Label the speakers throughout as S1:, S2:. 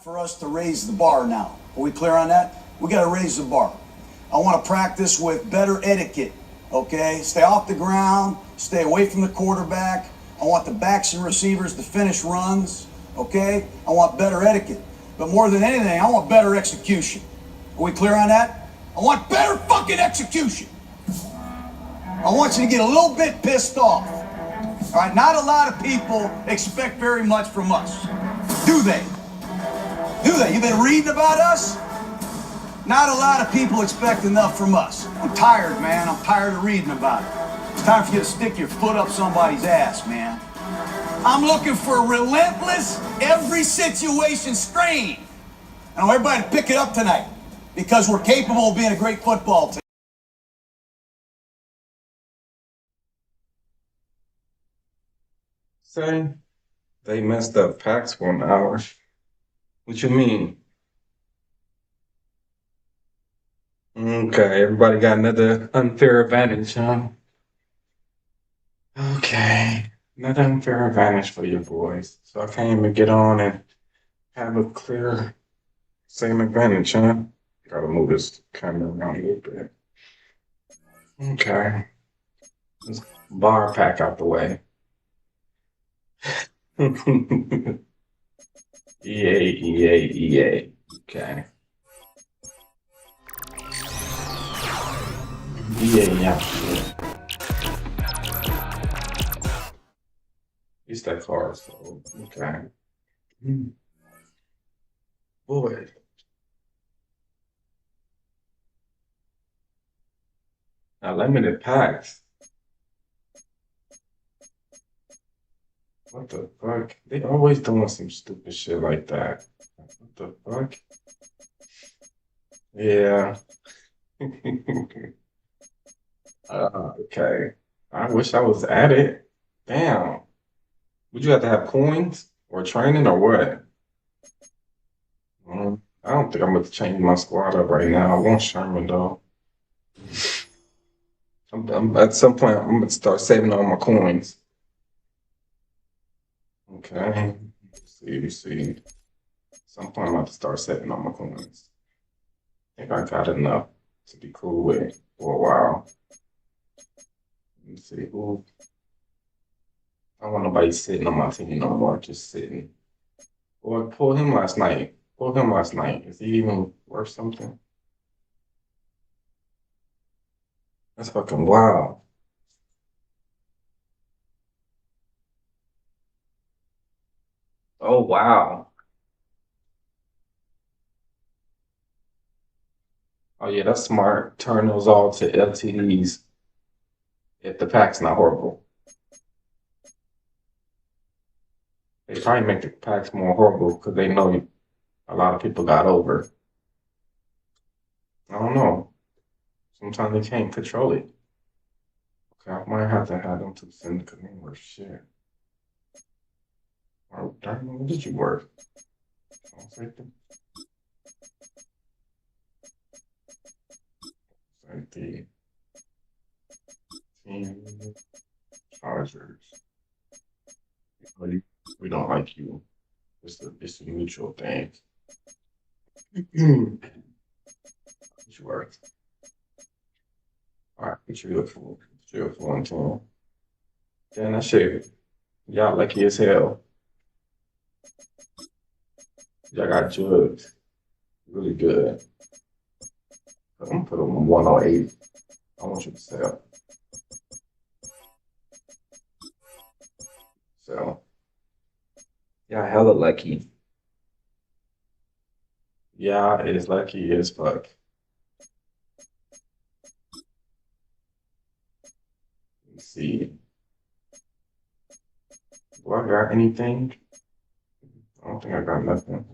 S1: For us to raise the bar now. Are we clear on that? We got to raise the bar. I want to practice with better etiquette, okay? Stay off the ground, stay away from the quarterback. I want the backs and receivers to finish runs, okay? I want better etiquette. But more than anything, I want better execution. Are we clear on that? I want better fucking execution. I want you to get a little bit pissed off. All right, not a lot of people expect very much from us, do they? Do they? You've been reading about us? Not a lot of people expect enough from us. I'm tired, man. I'm tired of reading about it. It's time for you to stick your foot up somebody's ass, man. I'm looking for relentless, every situation strain. I want everybody to pick it up tonight because we're capable of being a great football team.
S2: Say they messed up packs for an hour. What you mean? Okay, everybody got another unfair advantage, huh? Okay, another unfair advantage for you boys. So I can't even get on and have a clear same advantage, huh? Gotta move this camera around a little bit. Okay, let's bar pack out the way. EA, EA, EA. Okay. EA, yeah, shit. It's that car, so okay. Boy. Now limited packs. What the fuck? They always doing some stupid shit like that. What the fuck? Yeah. Okay. I wish I was at it. Damn. Would you have to have coins or training or what? I don't think I'm going to change my squad up right now. I want Sherman though. At some point, I'm going to start saving all my coins. Okay. Let's see. At some point, I'm about to start saving all my coins. I think I got enough to be cool with for a while. Let me see who. I don't want nobody sitting on my team no more, just sitting. Or pull him last night. Pull him last night. Is he even worth something? That's fucking wild. Oh, wow. Oh, yeah, that's smart. Turn those all to LTDs if the pack's not horrible. They try and make the packs more horrible because they know a lot of people got over. I don't know. Sometimes they can't control it. Okay, I might have to have them to the syndicate name or shit. Oh, darn, what did you work? Safety. Team Chargers. We don't like you. It's a mutual thing. What you work? All right, what you look for? What you look for one team? Damn, that shit. Y'all lucky as hell. Y'all got jugs. Really good. I'm gonna put them on 108. I want you to sell. So, yeah, hella lucky. Yeah, it is lucky as fuck. Let's see. Do I got anything? I don't think I got nothing.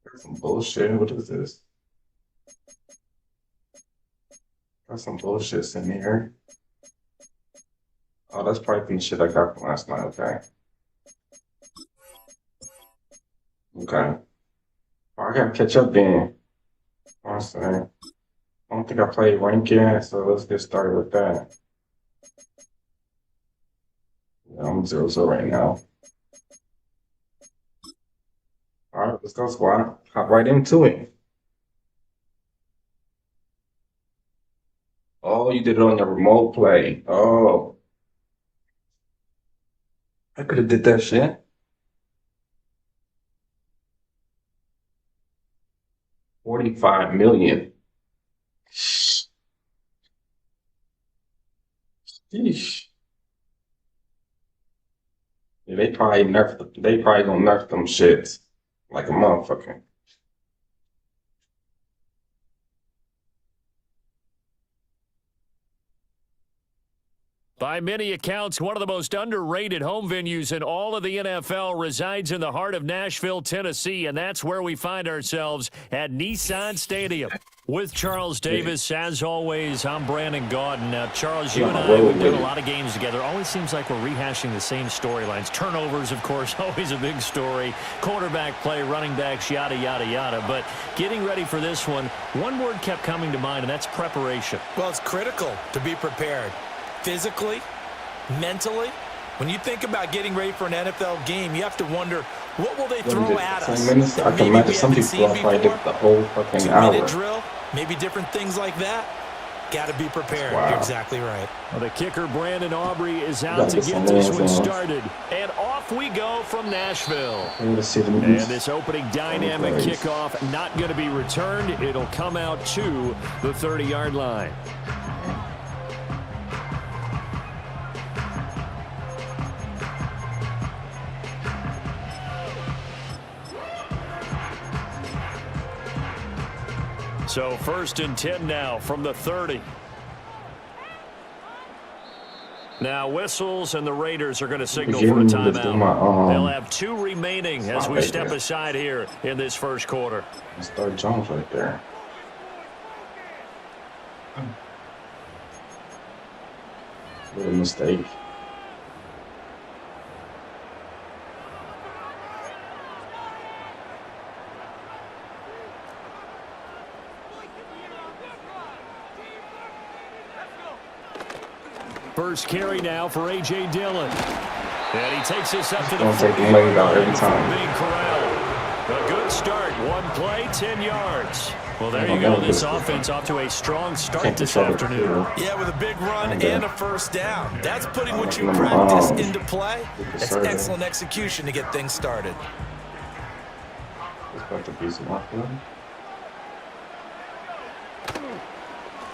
S2: Got some bullshit. What is this? Got some bullshit in here. Oh, that's probably the shit I got from last night. Okay. Okay. Oh, I gotta catch up then. Honestly, I don't think I played rank yet, so let's get started with that. Yeah, I'm 0-0 right now. Let's go, squad. Hop right into it. Oh, you did it on your remote play. Oh, I could have did that shit. 45 million. Sheesh. Yeah, they probably gonna nerf them shits like a motherfucker.
S3: By many accounts, one of the most underrated home venues in all of the NFL resides in the heart of Nashville, Tennessee, and that's where we find ourselves at Nissan Stadium. With Charles Davis, as always, I'm Brandon Gaudin. Now, Charles, you and I, we've done a lot of games together. Always seems like we're rehashing the same storylines. Turnovers, of course, always a big story. Quarterback play, running backs, yada, yada, yada. But getting ready for this one word kept coming to mind, and that's preparation.
S4: Well, it's critical to be prepared. Physically, mentally. When you think about getting ready for an NFL game, you have to wonder, what will they throw at us?
S2: I can imagine some people probably did the whole fucking hour.
S4: 2-minute drill, maybe different things like that. Got to be prepared.
S2: Wow.
S4: You're exactly right.
S3: Well, the kicker, Brandon Aubrey, is out to get this one started. And off we go from Nashville. And this opening dynamic kickoff not going to be returned. It'll come out to the 30-yard line. So 1st and 10 now from the 30. Now whistles and the Raiders are going to signal for a timeout. They'll have 2 remaining as we step aside here in this first quarter.
S2: Start Jones right there. What a mistake.
S3: First carry now for A.J. Dillon. And he takes this up to the
S2: 40-yard line every time.
S3: Being corralled. A good start. 1 play, 10 yards. Well, there you go. This offense off to a strong start this afternoon.
S4: Yeah, with a big run and a first down. That's putting what you practice into play. That's excellent execution to get things started.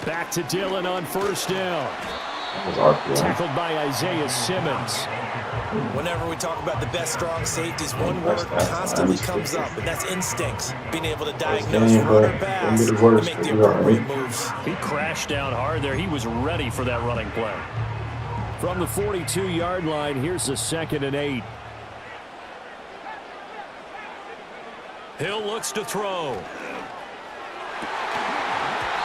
S3: Back to Dillon on first down. Tackled by Isaiah Simmons.
S4: Whenever we talk about the best strong safeties, one word constantly comes up, and that's instincts. Being able to diagnose run or pass and make the appropriate moves.
S3: He crashed down hard there. He was ready for that running play. From the 42-yard line, here's the 2nd and 8. Hill looks to throw.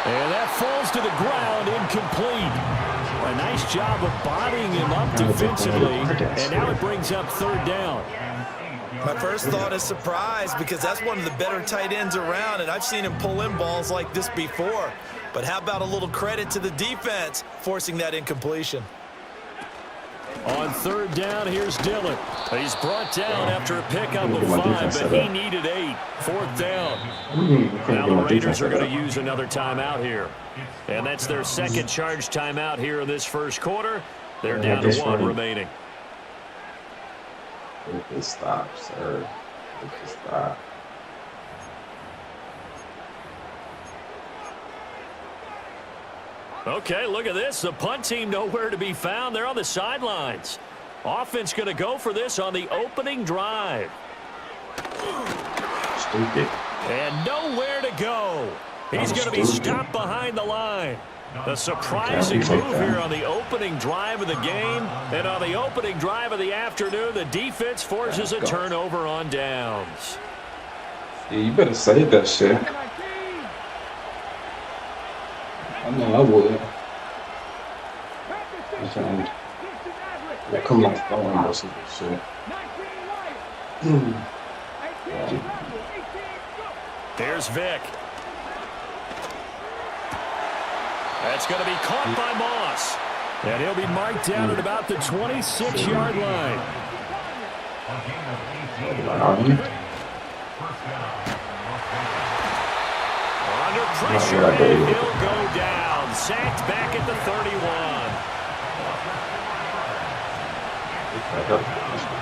S3: And that falls to the ground, incomplete. A nice job of bodying him up defensively, and now it brings up 3rd down.
S4: My first thought is surprise, because that's one of the better tight ends around, and I've seen him pull in balls like this before. But how about a little credit to the defense forcing that incompletion?
S3: On 3rd down, here's Dillon. He's brought down after a pickup of 5, but he needed 8. 4th down. Now the Raiders are going to use another timeout here. And that's their 2nd charge timeout here in this first quarter. They're down to 1 remaining.
S2: Stop, sir. Stop.
S3: Okay, look at this. The punt team nowhere to be found. They're on the sidelines. Offense going to go for this on the opening drive.
S2: Stupid.
S3: And nowhere to go. He's going to be stopped behind the line. The surprising move here on the opening drive of the game. And on the opening drive of the afternoon, the defense forces a turnover on downs.
S2: Yeah, you better save that shit. I know I would. Come on, throwing most of this shit.
S3: There's Vic. That's going to be caught by Moss. And he'll be marked down at about the 26-yard line. Under pressure, and he'll go down. Sacked back at the 31.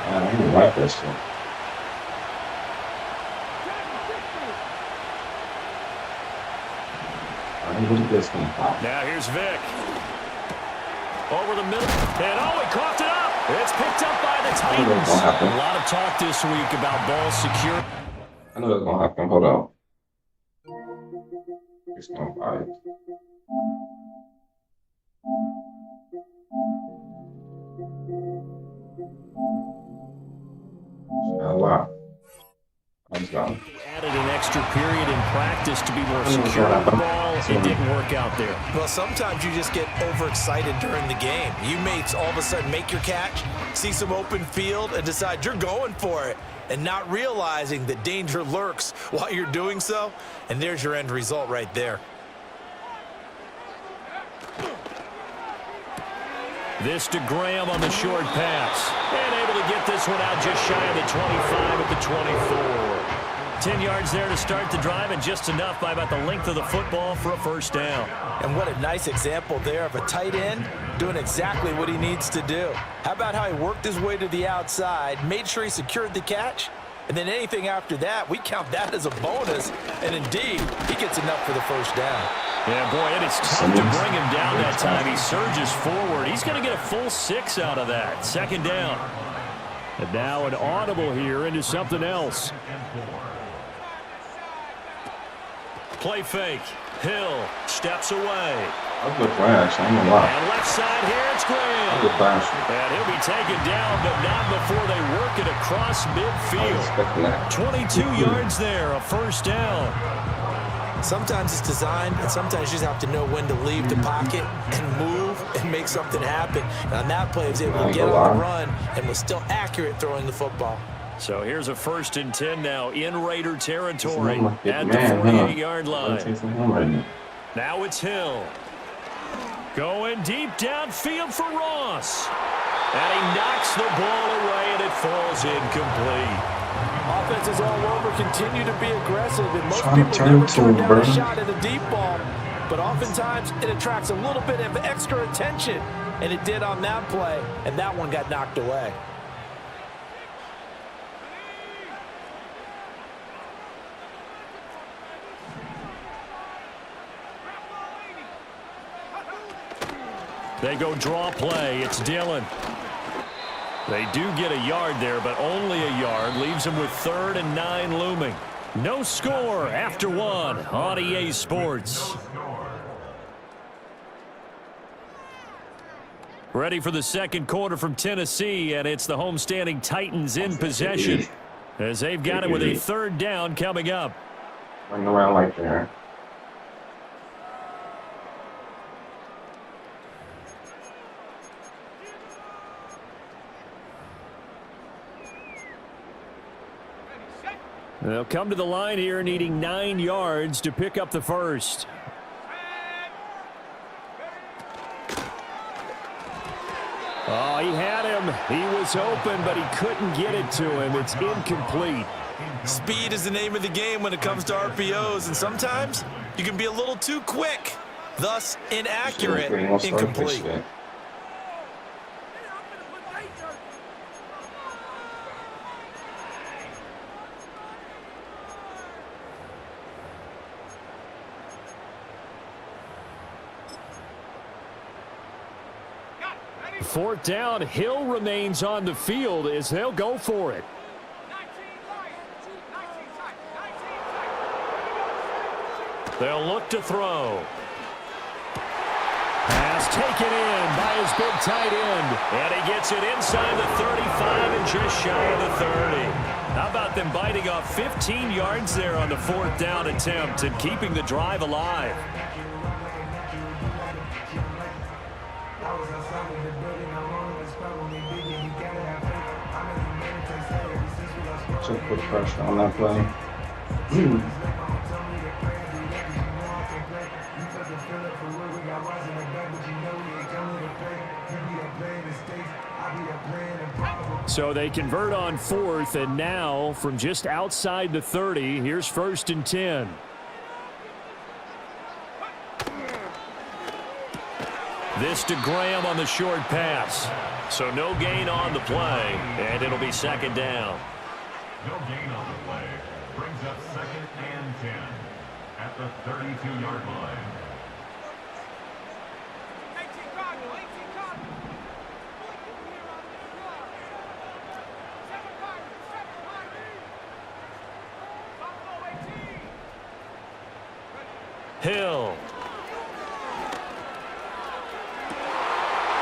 S2: I don't like that shit. Look at this one.
S3: Now here's Vic. Over the middle. And he coughed it up. It's picked up by the Titans. A lot of talk this week about ball security.
S2: I know that's going to happen. Hold on. It's going to fight. Inshallah. I'm done.
S3: Added an extra period in practice to be more secure with the ball. It didn't work out there.
S4: Well, sometimes you just get overexcited during the game. You may all of a sudden make your catch, see some open field, and decide you're going for it, and not realizing that danger lurks while you're doing so. And there's your end result right there.
S3: This to Graham on the short pass. And able to get this one out just shy of the 25 at the 24. 10 yards there to start the drive, and just enough by about the length of the football for a first down.
S4: And what a nice example there of a tight end doing exactly what he needs to do. How about how he worked his way to the outside, made sure he secured the catch, and then anything after that, we count that as a bonus. And indeed, he gets enough for the first down.
S3: Yeah, boy, and it's tough to bring him down that time. He surges forward. He's going to get a full 6 out of that. Second down. And now an audible here into something else. Play fake. Hill steps away.
S2: That's a flash. I'm going to lie.
S3: And left side here, it's Graham.
S2: That's a flash.
S3: And he'll be taken down, but not before they work it across midfield. 22 yards there, a first down.
S4: Sometimes it's designed, and sometimes you just have to know when to leave the pocket and move and make something happen. And on that play, he was able to get on the run and was still accurate throwing the football.
S3: So here's a 1st and 10 now in Raider territory at the 48-yard line. Now it's Hill. Going deep downfield for Ross. And he knocks the ball away, and it falls incomplete.
S4: Offenses all over continue to be aggressive, and most people never turn down a shot at a deep ball. But oftentimes, it attracts a little bit of extra attention, and it did on that play, and that one got knocked away.
S3: They go draw play. It's Dillon. They do get a yard there, but only a yard. Leaves them with 3rd and 9 looming. No score after 1 on EA Sports. Ready for the second quarter from Tennessee, and it's the homestanding Titans in possession as they've got it with a 3rd down coming up.
S2: Running around like there.
S3: They'll come to the line here needing 9 yards to pick up the first. Oh, he had him. He was open, but he couldn't get it to him. It's incomplete.
S4: Speed is the name of the game when it comes to RPOs, and sometimes you can be a little too quick, thus inaccurate, incomplete.
S3: 4th down. Hill remains on the field as they'll go for it. They'll look to throw. Pass taken in by his big tight end. And he gets it inside the 35 and just shy of the 30. How about them biting off 15 yards there on the 4th down attempt and keeping the drive alive?
S2: Should put pressure on that play.
S3: So they convert on 4th, and now from just outside the 30, here's 1st and 10. This to Graham on the short pass. So no gain on the play, and it'll be 2nd down.
S5: No gain on the play. Brings up 2nd and 10 at the 32-yard line.
S3: Hill.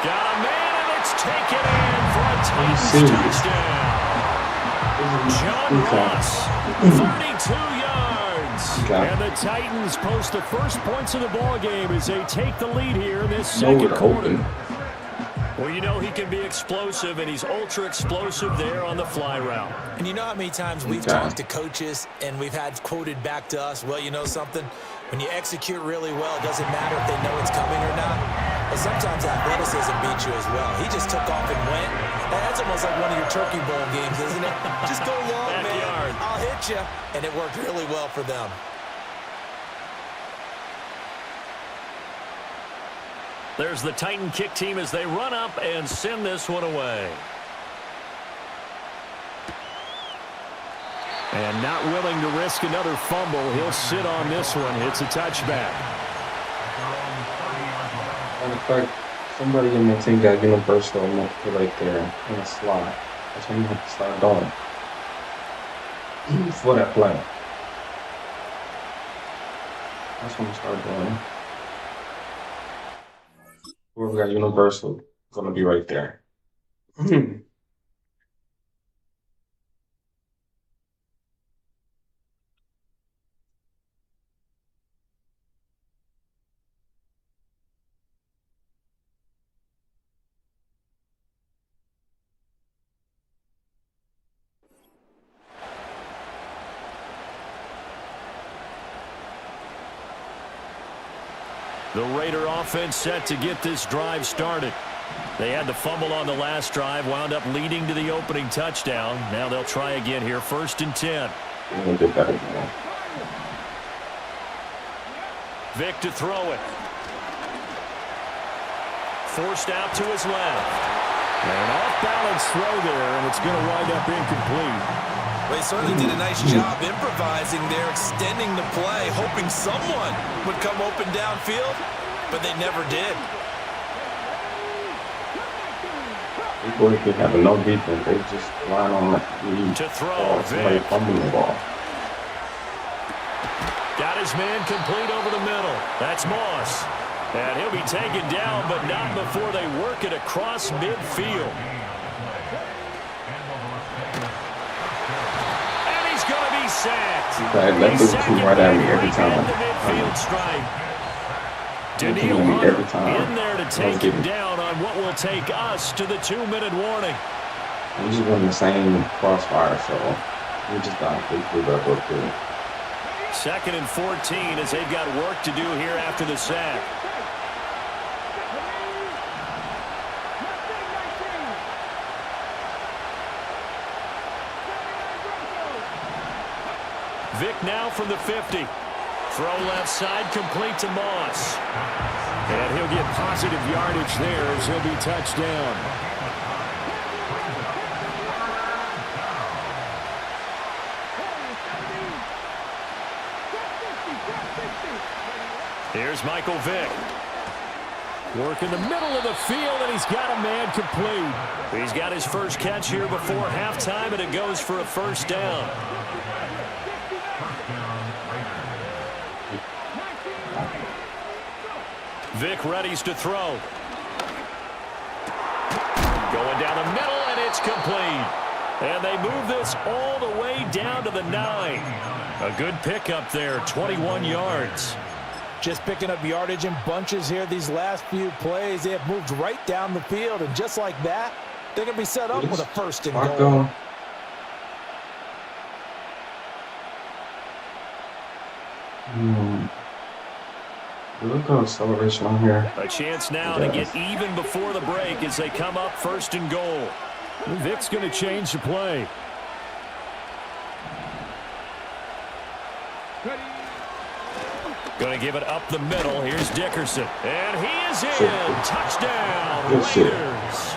S3: Got a man, and it's taken in for a Titans touchdown. John Ross, 42 yards. And the Titans post the first points of the ball game as they take the lead here in this second quarter. Well, you know he can be explosive, and he's ultra explosive there on the fly route.
S4: And you know how many times we've talked to coaches and we've had quoted back to us, well, you know something? When you execute really well, it doesn't matter if they know it's coming or not. But sometimes athleticism beats you as well. He just took off and went. That's almost like one of your Turkey Bowl games, isn't it? Just go long, man. I'll hit you. And it worked really well for them.
S3: There's the Titan kick team as they run up and send this one away. And not willing to risk another fumble, he'll sit on this one. It's a touchback.
S2: And in fact, somebody in the team got universal right there in a slot. That's when you have to start doing for that play. That's when you start doing. Whoever got universal is going to be right there.
S3: The Raider offense set to get this drive started. They had the fumble on the last drive, wound up leading to the opening touchdown. Now they'll try again here, 1st and 10. Vic to throw it. Forced out to his left. And an off-balance throw there, and it's going to wind up incomplete.
S4: Well, he certainly did a nice job improvising there, extending the play, hoping someone would come open downfield, but they never did.
S2: These boys been having no defense. They just line on the
S3: to throw.
S2: Somebody fumbling the ball.
S3: Got his man complete over the middle. That's Moss. And he'll be taken down, but not before they work it across midfield. Sacked.
S2: That dude come right at me every time.
S3: Daniil every time. In there to take him down on what will take us to the 2-minute warning.
S2: We just won the same crossfire, so we just got to prove that work too.
S3: 2nd and 14 as they've got work to do here after the sack. Vic now from the 50. Throw left side, complete to Moss. And he'll get positive yardage there as he'll be touched down. Here's Michael Vick. Work in the middle of the field, and he's got a man complete. He's got his first catch here before halftime, and it goes for a 1st down. Vic readies to throw. Going down the middle, and it's complete. And they move this all the way down to the 9. A good pickup there, 21 yards.
S4: Just picking up yardage in bunches here these last few plays. They have moved right down the field, and just like that, they're going to be set up with a 1st and goal.
S2: Look at acceleration on here.
S3: A chance now to get even before the break as they come up 1st and goal. Vic's going to change the play. Going to give it up the middle. Here's Dickerson. And he is in. Touchdown, Raiders.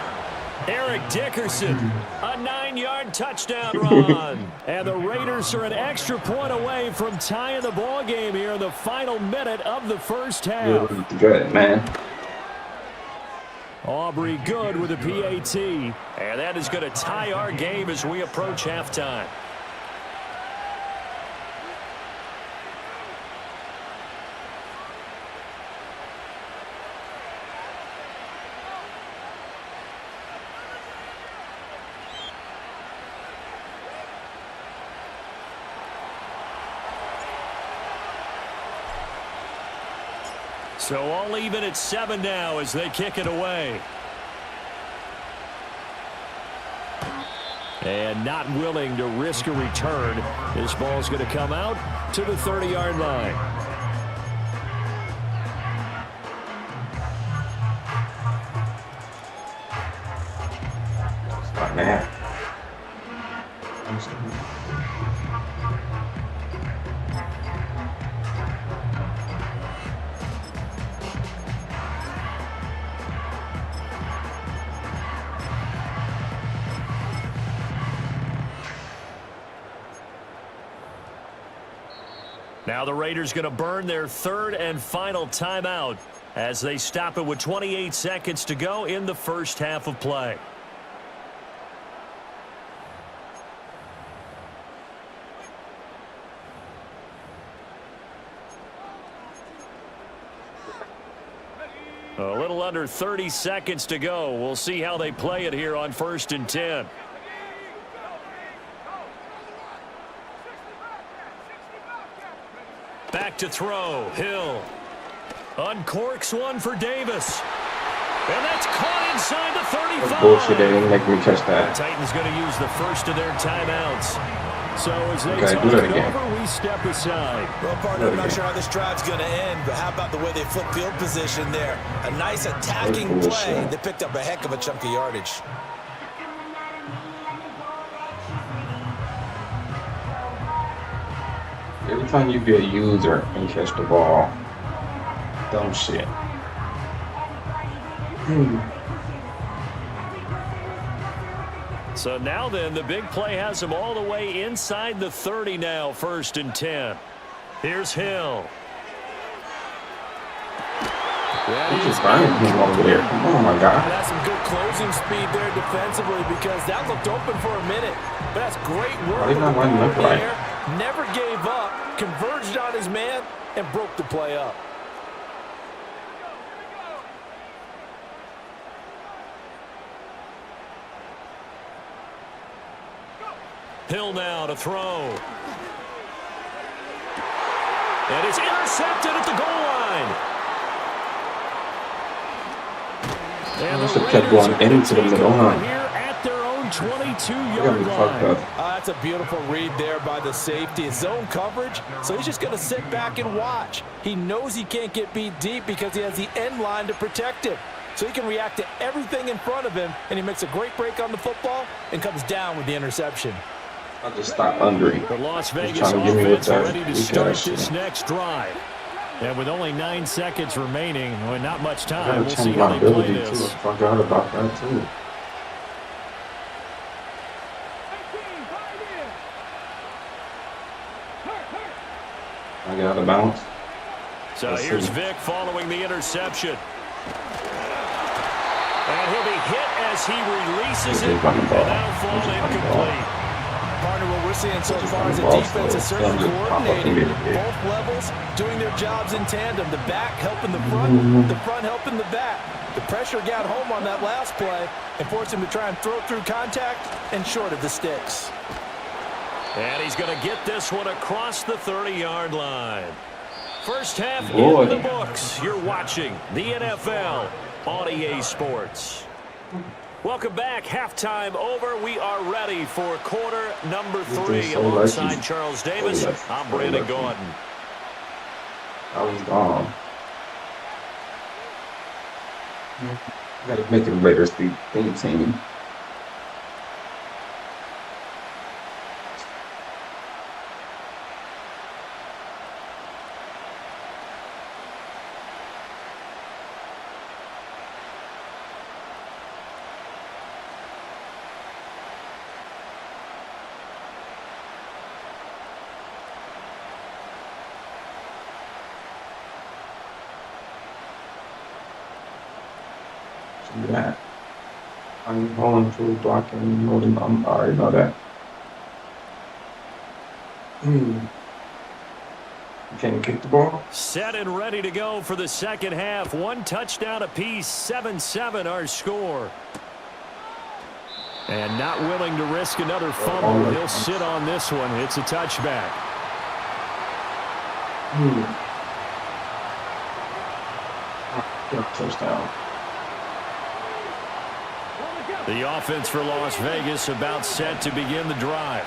S3: Eric Dickerson, a 9-yard touchdown run. And the Raiders are an extra point away from tying the ball game here in the final minute of the first half.
S2: Good, man.
S3: Aubrey Good with a PAT. And that is going to tie our game as we approach halftime. So all even at 7 now as they kick it away. And not willing to risk a return. This ball's going to come out to the 30-yard line.
S2: Man.
S3: Now the Raiders going to burn their third and final timeout as they stop it with 28 seconds to go in the first half of play. A little under 30 seconds to go. We'll see how they play it here on 1st and 10. Back to throw. Hill uncorks one for Davis. And that's caught inside the 35.
S2: That's bullshit. They didn't make me catch that.
S3: The Titans going to use the first of their timeouts. So as they
S2: Okay,
S3: talk
S2: do that
S3: it
S2: again.
S3: over, we step aside.
S4: Well, partner, I'm not sure how this drive's going to end, but how about the way they flip field position there? A nice attacking play. They picked up a heck of a chunk of yardage.
S2: Every time you be a user and catch the ball, dumb shit.
S3: So now then, the big play has them all the way inside the 30 now, 1st and 10. Here's Hill.
S2: He's just burning him over there. Oh my God.
S4: That's some good closing speed there defensively because that looked open for a minute. But that's great work.
S2: Why did not lining up right?
S4: Never gave up, converged on his man, and broke the play up.
S3: Hill now to throw. And it's intercepted at the goal line. And
S2: I should have kept going into the middle, huh?
S3: Here at their own 22-yard line.
S4: That's a beautiful read there by the safety. Zone coverage, so he's just going to sit back and watch. He knows he can't get beat deep because he has the end line to protect him. So he can react to everything in front of him, and he makes a great break on the football and comes down with the interception.
S2: I just stopped under him.
S3: The Las Vegas
S2: trying to give me
S3: offense
S2: with that
S3: ready to start this next drive. And with only 9 seconds remaining, well, not much time, we'll see how they play this.
S2: I forgot about that too. I got out of bounds.
S3: So
S2: Let's
S3: here's
S2: see.
S3: Vic following the interception. And he'll be hit as he releases it, and that'll fall incomplete.
S4: Partner, what we're seeing so far is the defense is certainly coordinating. Both levels doing their jobs in tandem. The back helping the front helping the back. The pressure got home on that last play and forced him to try and throw through contact and short of the sticks.
S3: And he's going to get this one across the 30-yard line. First half
S2: Boy.
S3: in the books. You're watching the NFL on EA Sports. Welcome back. Halftime over. We are ready for quarter number 3. Alongside Charles Davis, I'm Brandon Gordon.
S2: I was gone. I gotta make the Raiders theme team. Do that. I'm going through blocking, loading. I already know that. You can't kick the ball.
S3: Set and ready to go for the second half. One touchdown apiece, 7-7 our score. And not willing to risk another fumble. He'll sit on this one. It's a touchback.
S2: Touchdown.
S3: The offense for Las Vegas about set to begin the drive.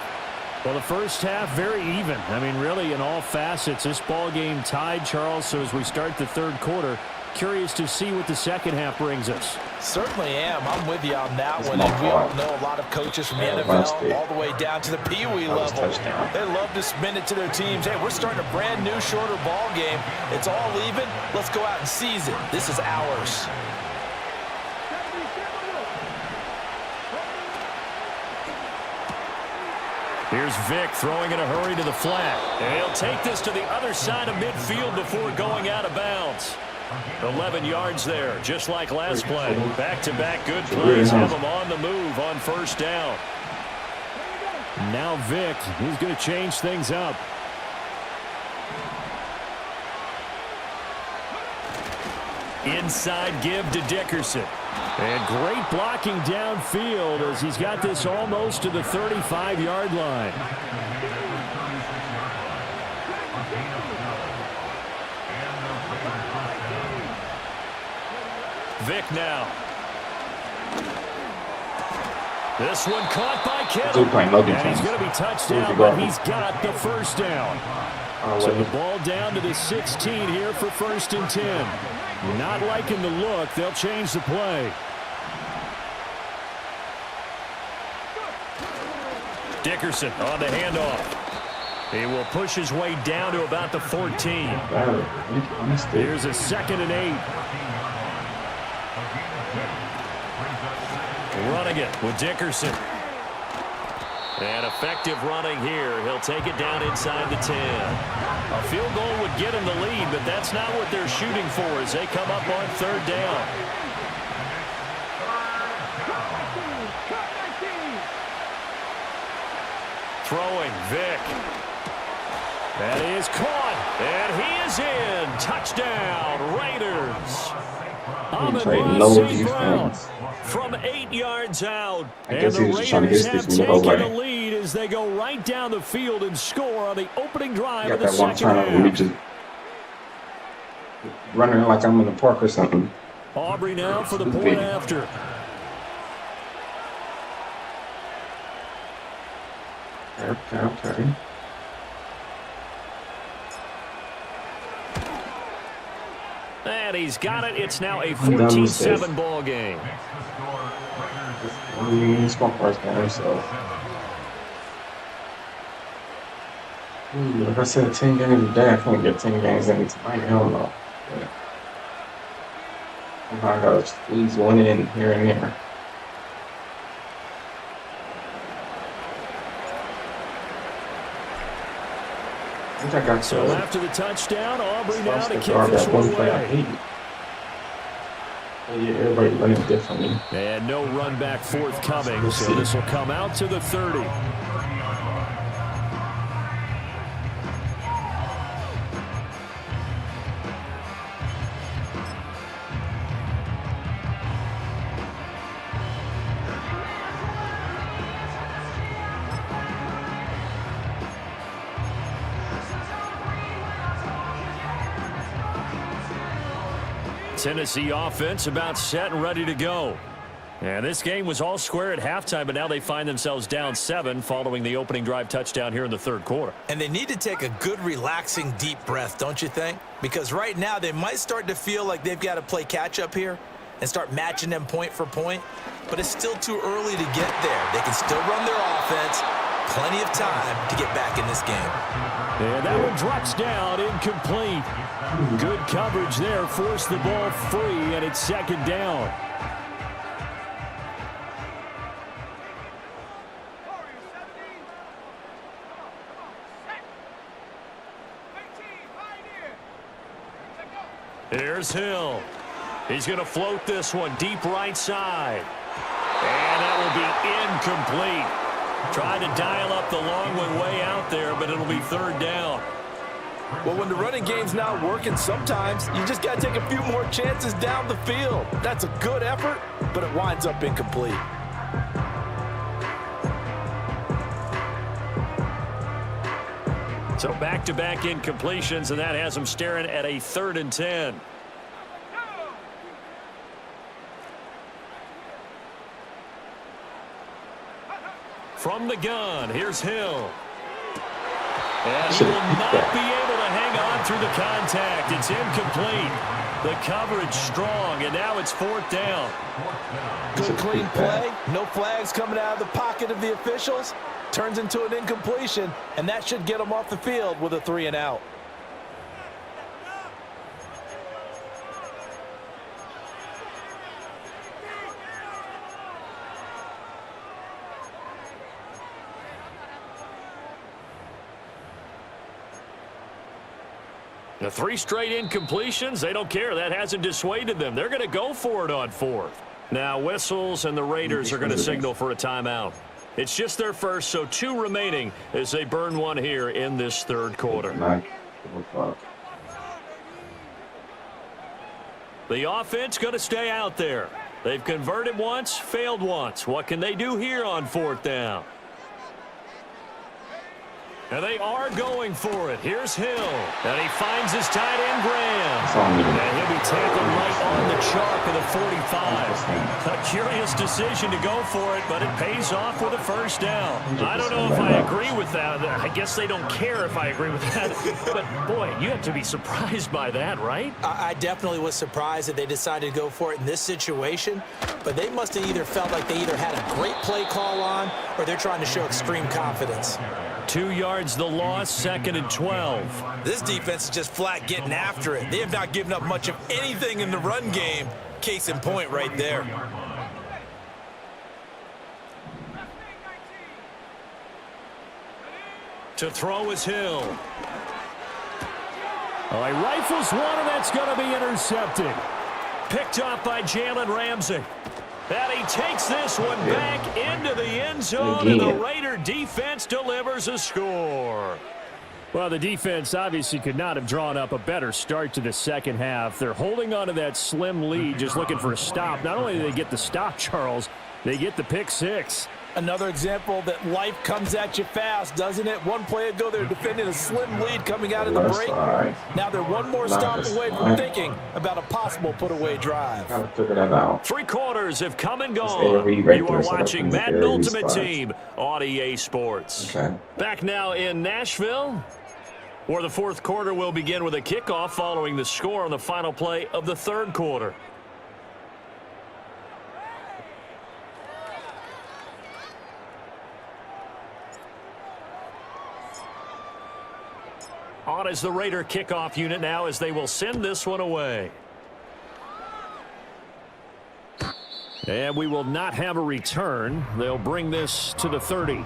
S3: Well, the first half, very even. I mean, really, in all facets, this ball game tied, Charles. So as we start the third quarter, curious to see what the second half brings us.
S4: Certainly am. I'm with you on that one. And we all know a lot of coaches from the NFL all the way down to the Pee-wee level. They love to spin it to their teams. Hey, we're starting a brand new, shorter ball game. It's all even. Let's go out and seize it. This is ours.
S3: Here's Vic throwing in a hurry to the flat. And he'll take this to the other side of midfield before going out of bounds. 11 yards there, just like last play. Back-to-back good plays have him on the move on first down. Now Vic, he's going to change things up. Inside give to Dickerson. And great blocking downfield as he's got this almost to the 35-yard line. Vic now. This one caught by Kittle. And he's going to be touched down, but he's got the first down. So the ball down to the 16 here for 1st and 10. Not liking the look. They'll change the play. Dickerson on the handoff. He will push his way down to about the 14. Here's a 2nd and 8. Running it with Dickerson. And effective running here. He'll take it down inside the 10. A field goal would get him the lead, but that's not what they're shooting for as they come up on 3rd down. Throwing, Vic. That is caught, and he is in. Touchdown, Raiders.
S2: No
S3: Brown from 8 yards out.
S2: And the
S3: Raiders have taken the lead as they go right down the field and score on the opening drive of the second half.
S2: Just running like I'm in the park or something.
S3: Aubrey now for the point after.
S2: Okay.
S3: And he's got it. It's now a 14-7 ball game.
S2: It's my first game, so. Like I said, 10 games a day. I can't get 10 games in tonight. Hell no. I gotta squeeze one in here and there.
S3: So after the touchdown, Aubrey now to kick this one away.
S2: Yeah, everybody running differently.
S3: And no run back forthcoming, so this will come out to the 30. Tennessee offense about set and ready to go. And this game was all square at halftime, but now they find themselves down 7 following the opening drive touchdown here in the 3rd quarter.
S4: And they need to take a good, relaxing, deep breath, don't you think? Because right now they might start to feel like they've got to play catch-up here and start matching them point for point. But it's still too early to get there. They can still run their offense. Plenty of time to get back in this game.
S3: And that one drops down, incomplete. Good coverage there, forced the ball free, and it's 2nd down. Here's Hill. He's going to float this one deep right side. And that will be incomplete. Tried to dial up the long one way out there, but it'll be third down.
S4: Well, when the running game's not working, sometimes you just got to take a few more chances down the field. That's a good effort, but it winds up incomplete.
S3: So back-to-back incompletions, and that has them staring at a 3rd and 10. From the gun, here's Hill. And he will not be able to hang on through the contact. It's incomplete. The coverage strong, and now it's 4th down.
S4: Good clean play. No flags coming out of the pocket of the officials. Turns into an incompletion, and that should get them off the field with a 3 and out.
S3: The 3 straight incompletions, they don't care. That hasn't dissuaded them. They're going to go for it on 4th. Now whistles, and the Raiders are going to signal for a timeout. It's just their first, so 2 remaining as they burn one here in this 3rd quarter. The offense going to stay out there. They've converted once, failed once. What can they do here on 4th down? And they are going for it. Here's Hill. And he finds his tight end, Graham. And he'll be tackled right on the chalk of the 45. A curious decision to go for it, but it pays off with a 1st down. I don't know if I agree with that. I guess they don't care if I agree with that. But, boy, you have to be surprised by that, right?
S6: I definitely was surprised that they decided to go for it in this situation. But they must have either felt like they either had a great play call on or they're trying to show extreme confidence.
S3: 2 yards the loss, 2nd and 12.
S4: This defense is just flat getting after it. They have not given up much of anything in the run game. Case in point right there.
S3: To throw is Hill. Oh, he rifles one, and that's going to be intercepted. Picked off by Jalen Ramsey. And he takes this one back into the end zone, and the Raider defense delivers a score. Well, the defense obviously could not have drawn up a better start to the second half. They're holding on to that slim lead, just looking for a stop. Not only do they get the stop, Charles, they get the pick 6.
S4: Another example that life comes at you fast, doesn't it? One play ago, they're defending a slim lead coming out of the break. Now they're one more stop away from thinking about a possible put-away drive.
S3: 3 quarters have come and gone. You are watching Madden Ultimate Team on EA Sports. Back now in Nashville, where the 4th quarter will begin with a kickoff following the score on the final play of the 3rd quarter. On is the Raider kickoff unit now as they will send this one away. And we will not have a return. They'll bring this to the 30.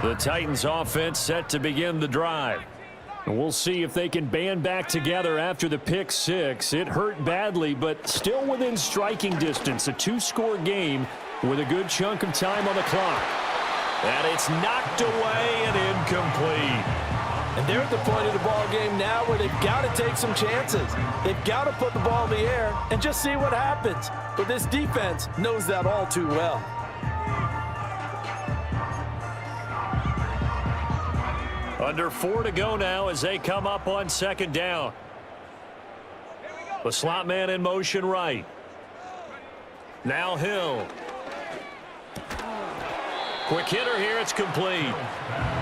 S3: The Titans offense set to begin the drive. And we'll see if they can band back together after the pick 6. It hurt badly, but still within striking distance. A 2-score game with a good chunk of time on the clock. And it's knocked away and incomplete.
S4: And they're at the point of the ball game now where they've got to take some chances. They've got to put the ball in the air and just see what happens. But this defense knows that all too well.
S3: Under 4 to go now as they come up on 2nd down. The slot man in motion right. Now Hill. Quick hitter here, it's complete.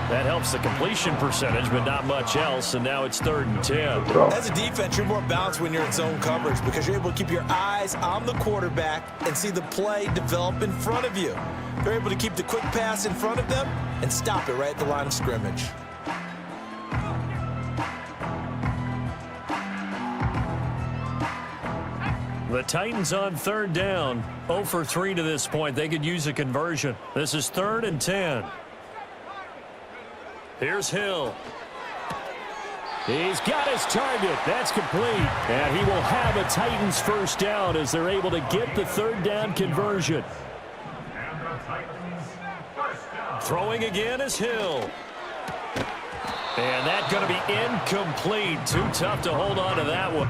S3: That helps the completion percentage, but not much else, and now it's 3rd and 10.
S4: As a defense, you're more balanced when you're in zone coverage because you're able to keep your eyes on the quarterback and see the play develop in front of you. They're able to keep the quick pass in front of them and stop it right at the line of scrimmage.
S3: The Titans on third down. 0 for 3 to this point. They could use a conversion. This is 3rd and 10. Here's Hill. He's got his target. That's complete. And he will have a Titans first down as they're able to get the third down conversion.
S5: And the Titans first down.
S3: Throwing again is Hill. And that's going to be incomplete. Too tough to hold on to that one.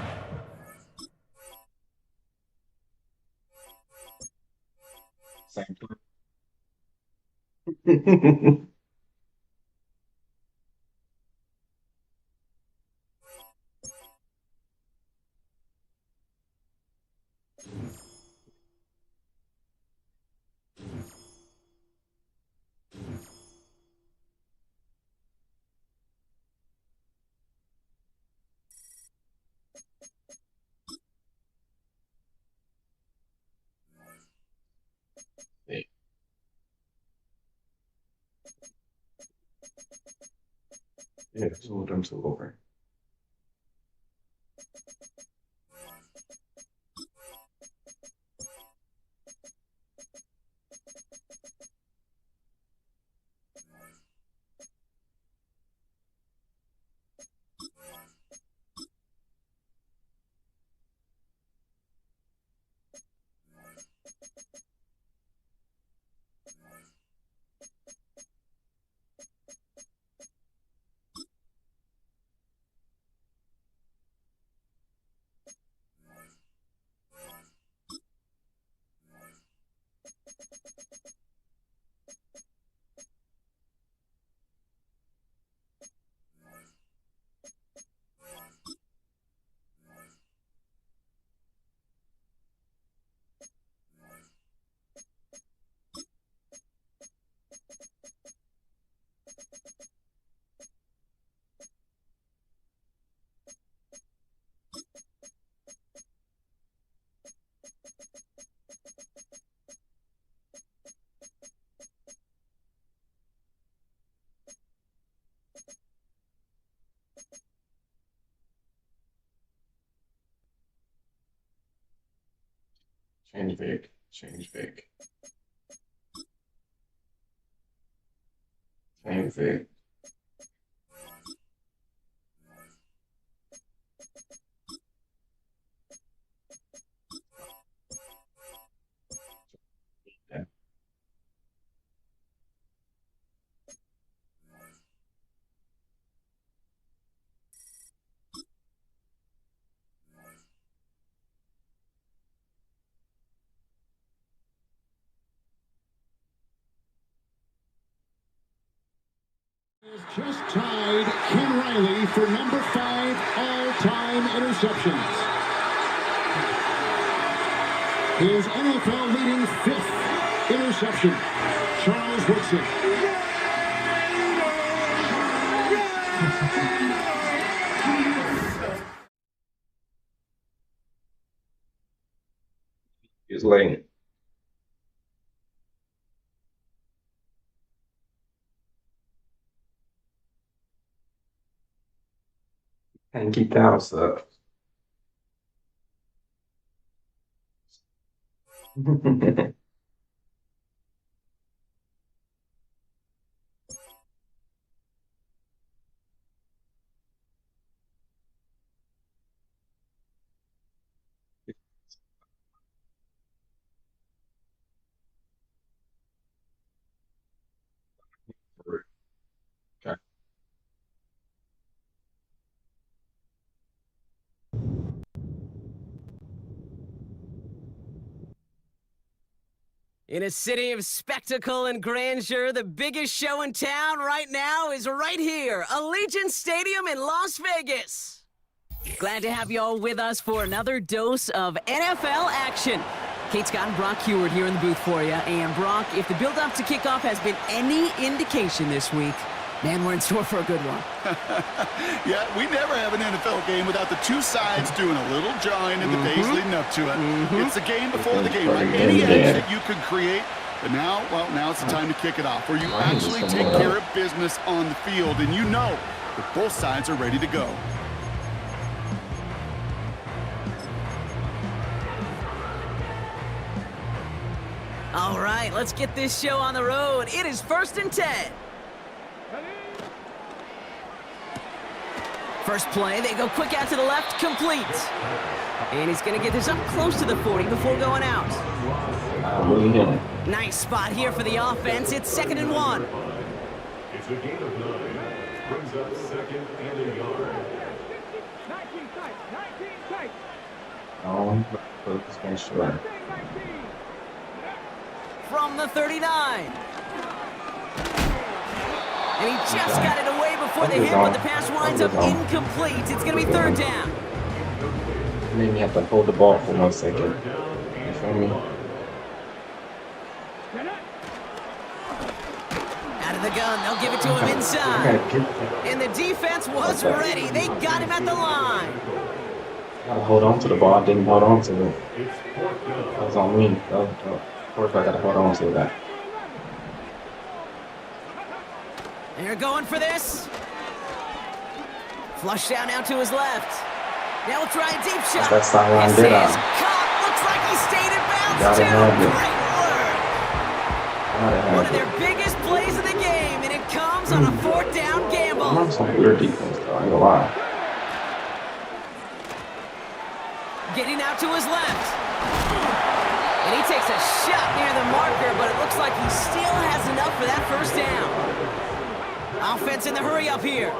S2: Same play. Yeah, two of them two over. Change big, change big. Change big.
S7: Just tied Ken Riley for number 5 all-time interceptions. His NFL-leading 5th interception, Charles Woodson.
S2: He's late. And keep the house up. Okay.
S8: In a city of spectacle and grandeur, the biggest show in town right now is right here, Allegiant Stadium in Las Vegas. Glad to have you all with us for another dose of NFL action. Kate Scott and Brock Heward here in the booth for you. And Brock, if the build-up to kickoff has been any indication this week, man, we're in store for a good one.
S9: Yeah, we never have an NFL game without the two sides doing a little jawing in the days leading up to it. It's the game before the game. Like any edge that you could create, But now, well, now it's the time to kick it off, where you actually take care of business on the field, and you know that both sides are ready to go.
S8: All right, let's get this show on the road. It is 1st and 10. First play, they go quick out to the left, complete. And he's going to get this up close to the 40 before going out. Nice spot here for the offense. It's 2nd and 1.
S5: It's a gain of 9. Brings up 2nd and a yard.
S7: 19 tight.
S8: From the 39. And he just got it away before the hit, but the pass winds up incomplete. It's going to be 3rd down.
S2: Made me have to hold the ball for 1 second. You feel me?
S8: Out of the gun, they'll give it to him inside. And the defense was ready. They got him at the line.
S2: Gotta hold on to the ball. I didn't hold on to it. That was on me. Of course, I gotta hold on to that.
S8: They're going for this. Flush down now to his left. Now we'll try a deep shot.
S2: That's that sideline
S8: This
S2: did
S8: is caught. Looks like he stayed in bounds
S2: Gotta
S8: too.
S2: have it.
S8: Great work. One of their biggest plays of the game, and it comes on a 4th down gamble.
S2: I'm some weird defense, though. I ain't gonna lie.
S8: Getting out to his left. And he takes a shot near the marker, but it looks like he still has enough for that 1st down. Offense in the hurry up here.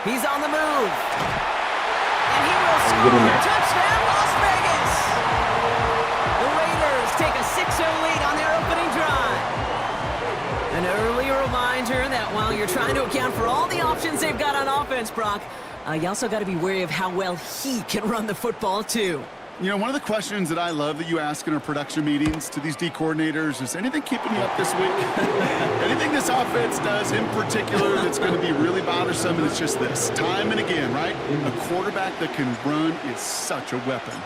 S8: He's on the move. And he will score. Touchdown, Las Vegas. The Raiders take a 6-0 lead on their opening drive. An early reminder that while you're trying to account for all the options they've got on offense, Brock, you also got to be wary of how well he can run the football, too.
S9: You know, one of the questions that I love that you ask in our production meetings to these D coordinators is, anything keeping you up this week? Anything this offense does in particular that's going to be really bothersome? And it's just this. Time and again, right? A quarterback that can run is such a weapon.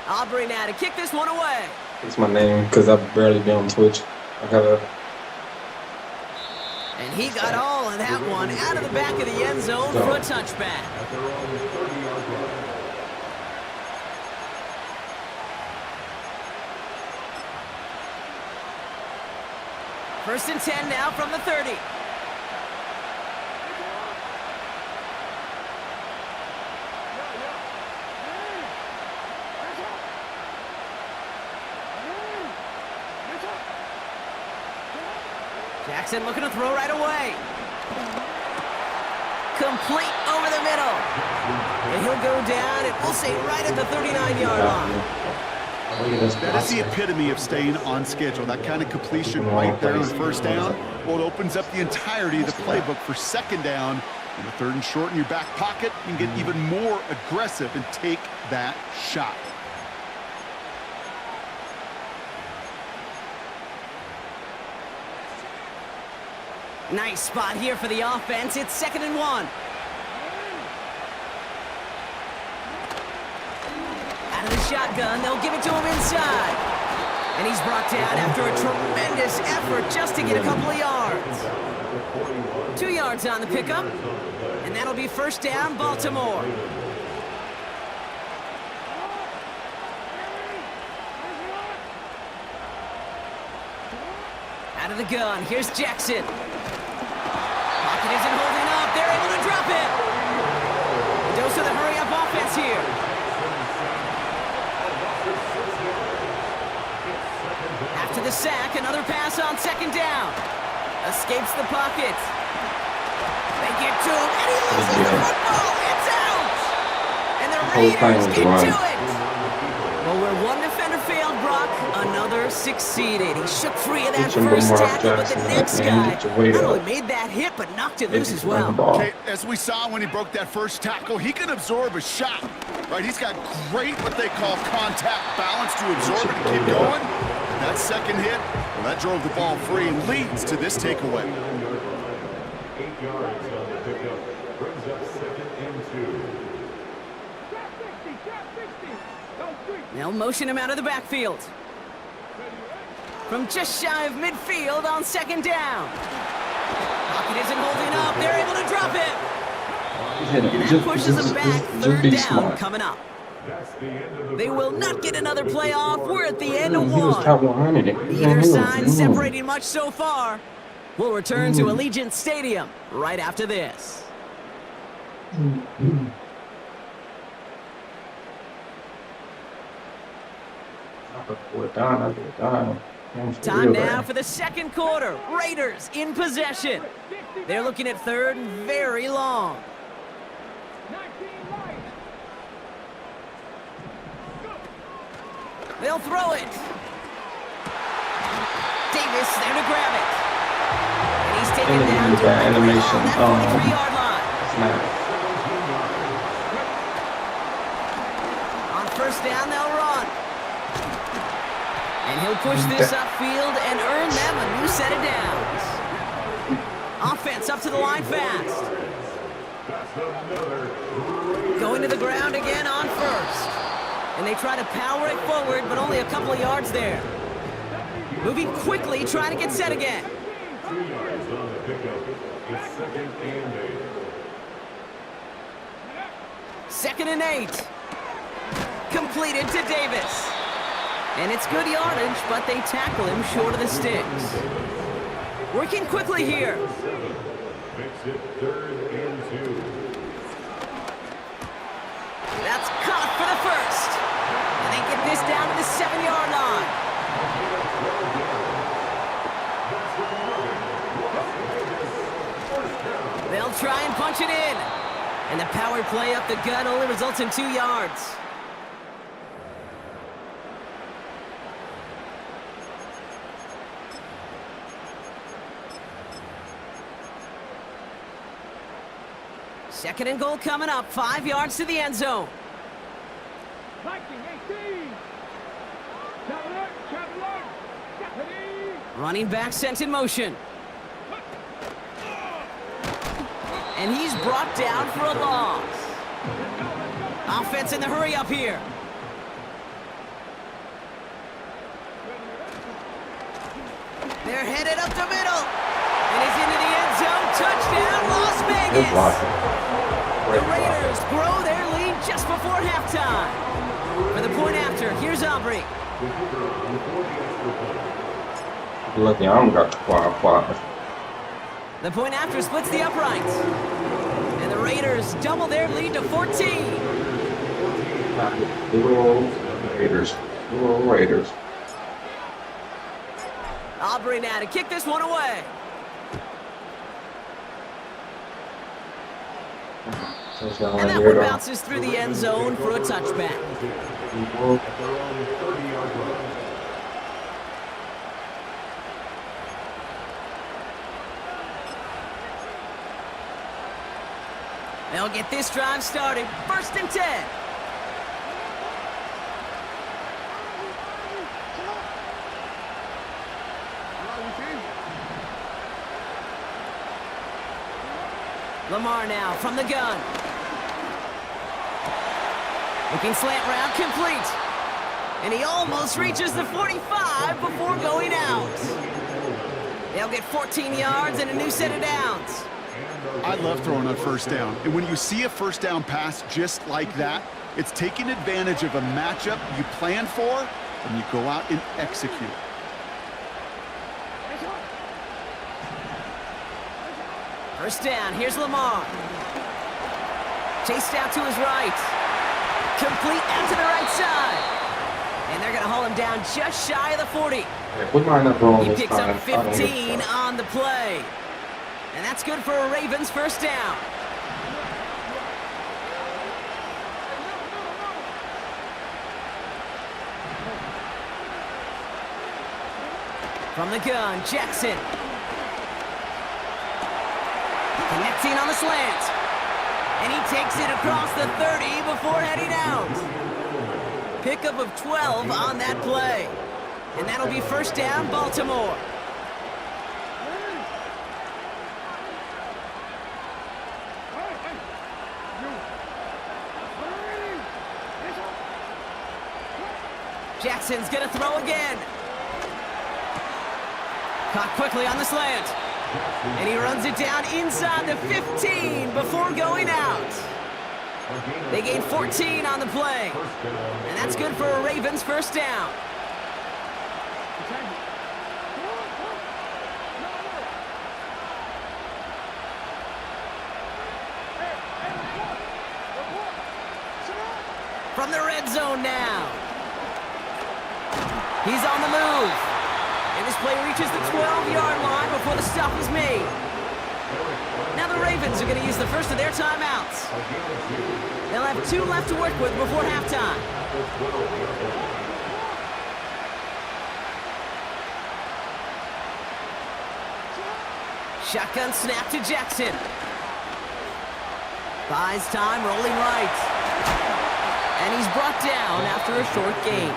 S8: Aubrey now to kick this one away.
S2: It's my name because I've barely been on Twitch. I gotta.
S8: And he got all of that one out of the back of the end zone for a touchback. First and 10 now from the 30. Jackson looking to throw right away. Complete over the middle. And he'll go down, and we'll say right at the 39-yard line.
S9: That is the epitome of staying on schedule. That kind of completion right there on 1st down. Well, it opens up the entirety of the playbook for 2nd down. And the 3rd and short in your back pocket, you can get even more aggressive and take that shot.
S8: Nice spot here for the offense. It's 2nd and 1. Out of the shotgun, they'll give it to him inside. And he's brought down after a tremendous effort just to get a couple of yards. 2 yards on the pickup, and that'll be 1st down, Baltimore. Out of the gun, here's Jackson. Pocket isn't holding up. They're able to drop it. A dose of the hurry-up offense here. After the sack, another pass on 2nd down. Escapes the pocket. They get to him, and he loses the football. It's out. And the Raiders get to it. Well, where one defender failed, Brock, another succeeded. He shook free of that first tackle, but the next guy not only made that hit, but knocked it loose as well.
S9: Okay, as we saw when he broke that first tackle, he can absorb a shot, right? He's got great, what they call contact balance to absorb it and keep going. And that 2nd hit, well, that drove the ball free and leads to this takeaway.
S5: 8 yards on the pickup. Brings up 2nd and 2.
S8: They'll motion him out of the backfield. From just shy of midfield on second down. Pocket isn't holding up. They're able to drop it. Pushes him back. Third down coming up. They will not get another play off. We're at the end of one. Neither side separating much so far. We'll return to Allegiant Stadium right after this. Time now for the second quarter. Raiders in possession. They're looking at third and very long. They'll throw it. Davis there to grab it. And he's taken down to that 43-yard line. On first down, they'll run. And he'll push this upfield and earn them a new set of downs. Offense up to the line fast. Going to the ground again on first. And they try to power it forward, but only a couple of yards there. Moving quickly, trying to get set again.
S5: 2 yards on the pickup. It's 2nd and 8.
S8: 2nd and 8. Completed to Davis. And it's good yardage, but they tackle him short of the sticks. Working quickly here.
S5: Makes it 3rd and 2.
S8: That's caught for the first. And they get this down to the 7-yard line. They'll try and punch it in. And the power play up the gut only results in 2 yards. Second and goal coming up, 5 yards to the end zone. Running back sent in motion. And he's brought down for a loss. Offense in the hurry up here. They're headed up the middle. And he's into the end zone. Touchdown, Las Vegas. The Raiders grow their lead just before halftime. For the point after, here's Aubrey.
S2: Lucky I don't got the quad.
S8: The point after splits the uprights. And the Raiders double their lead to 14.
S2: Raiders.
S8: Aubrey now to kick this one away. And that one bounces through the end zone for a touchback. They'll get this drive started. 1st and 10. Lamar now from the gun. Looking slant route, complete. And he almost reaches the 45 before going out. They'll get 14 yards and a new set of downs.
S9: I love throwing on first down. And when you see a first down pass just like that, it's taking advantage of a matchup you plan for, and you go out and execute.
S8: First down, here's Lamar. Chased out to his right. Complete out to the right side. And they're going to haul him down just shy of the 40. He picks up 15 on the play. And that's good for a Ravens first down. From the gun, Jackson. Connecting on the slant. And he takes it across the 30 before heading out. Pickup of 12 on that play. And that'll be first down, Baltimore. Jackson's gonna throw again. Caught quickly on the slant. And he runs it down inside the 15 before going out. They gain 14 on the play. And that's good for a Ravens first down. From the red zone now. He's on the move. And this play reaches the 12-yard line before the stop is made. Now the Ravens are going to use the first of their timeouts. They'll have 2 left to work with before halftime. Shotgun snap to Jackson. Buys time, rolling right. And he's brought down after a short gain.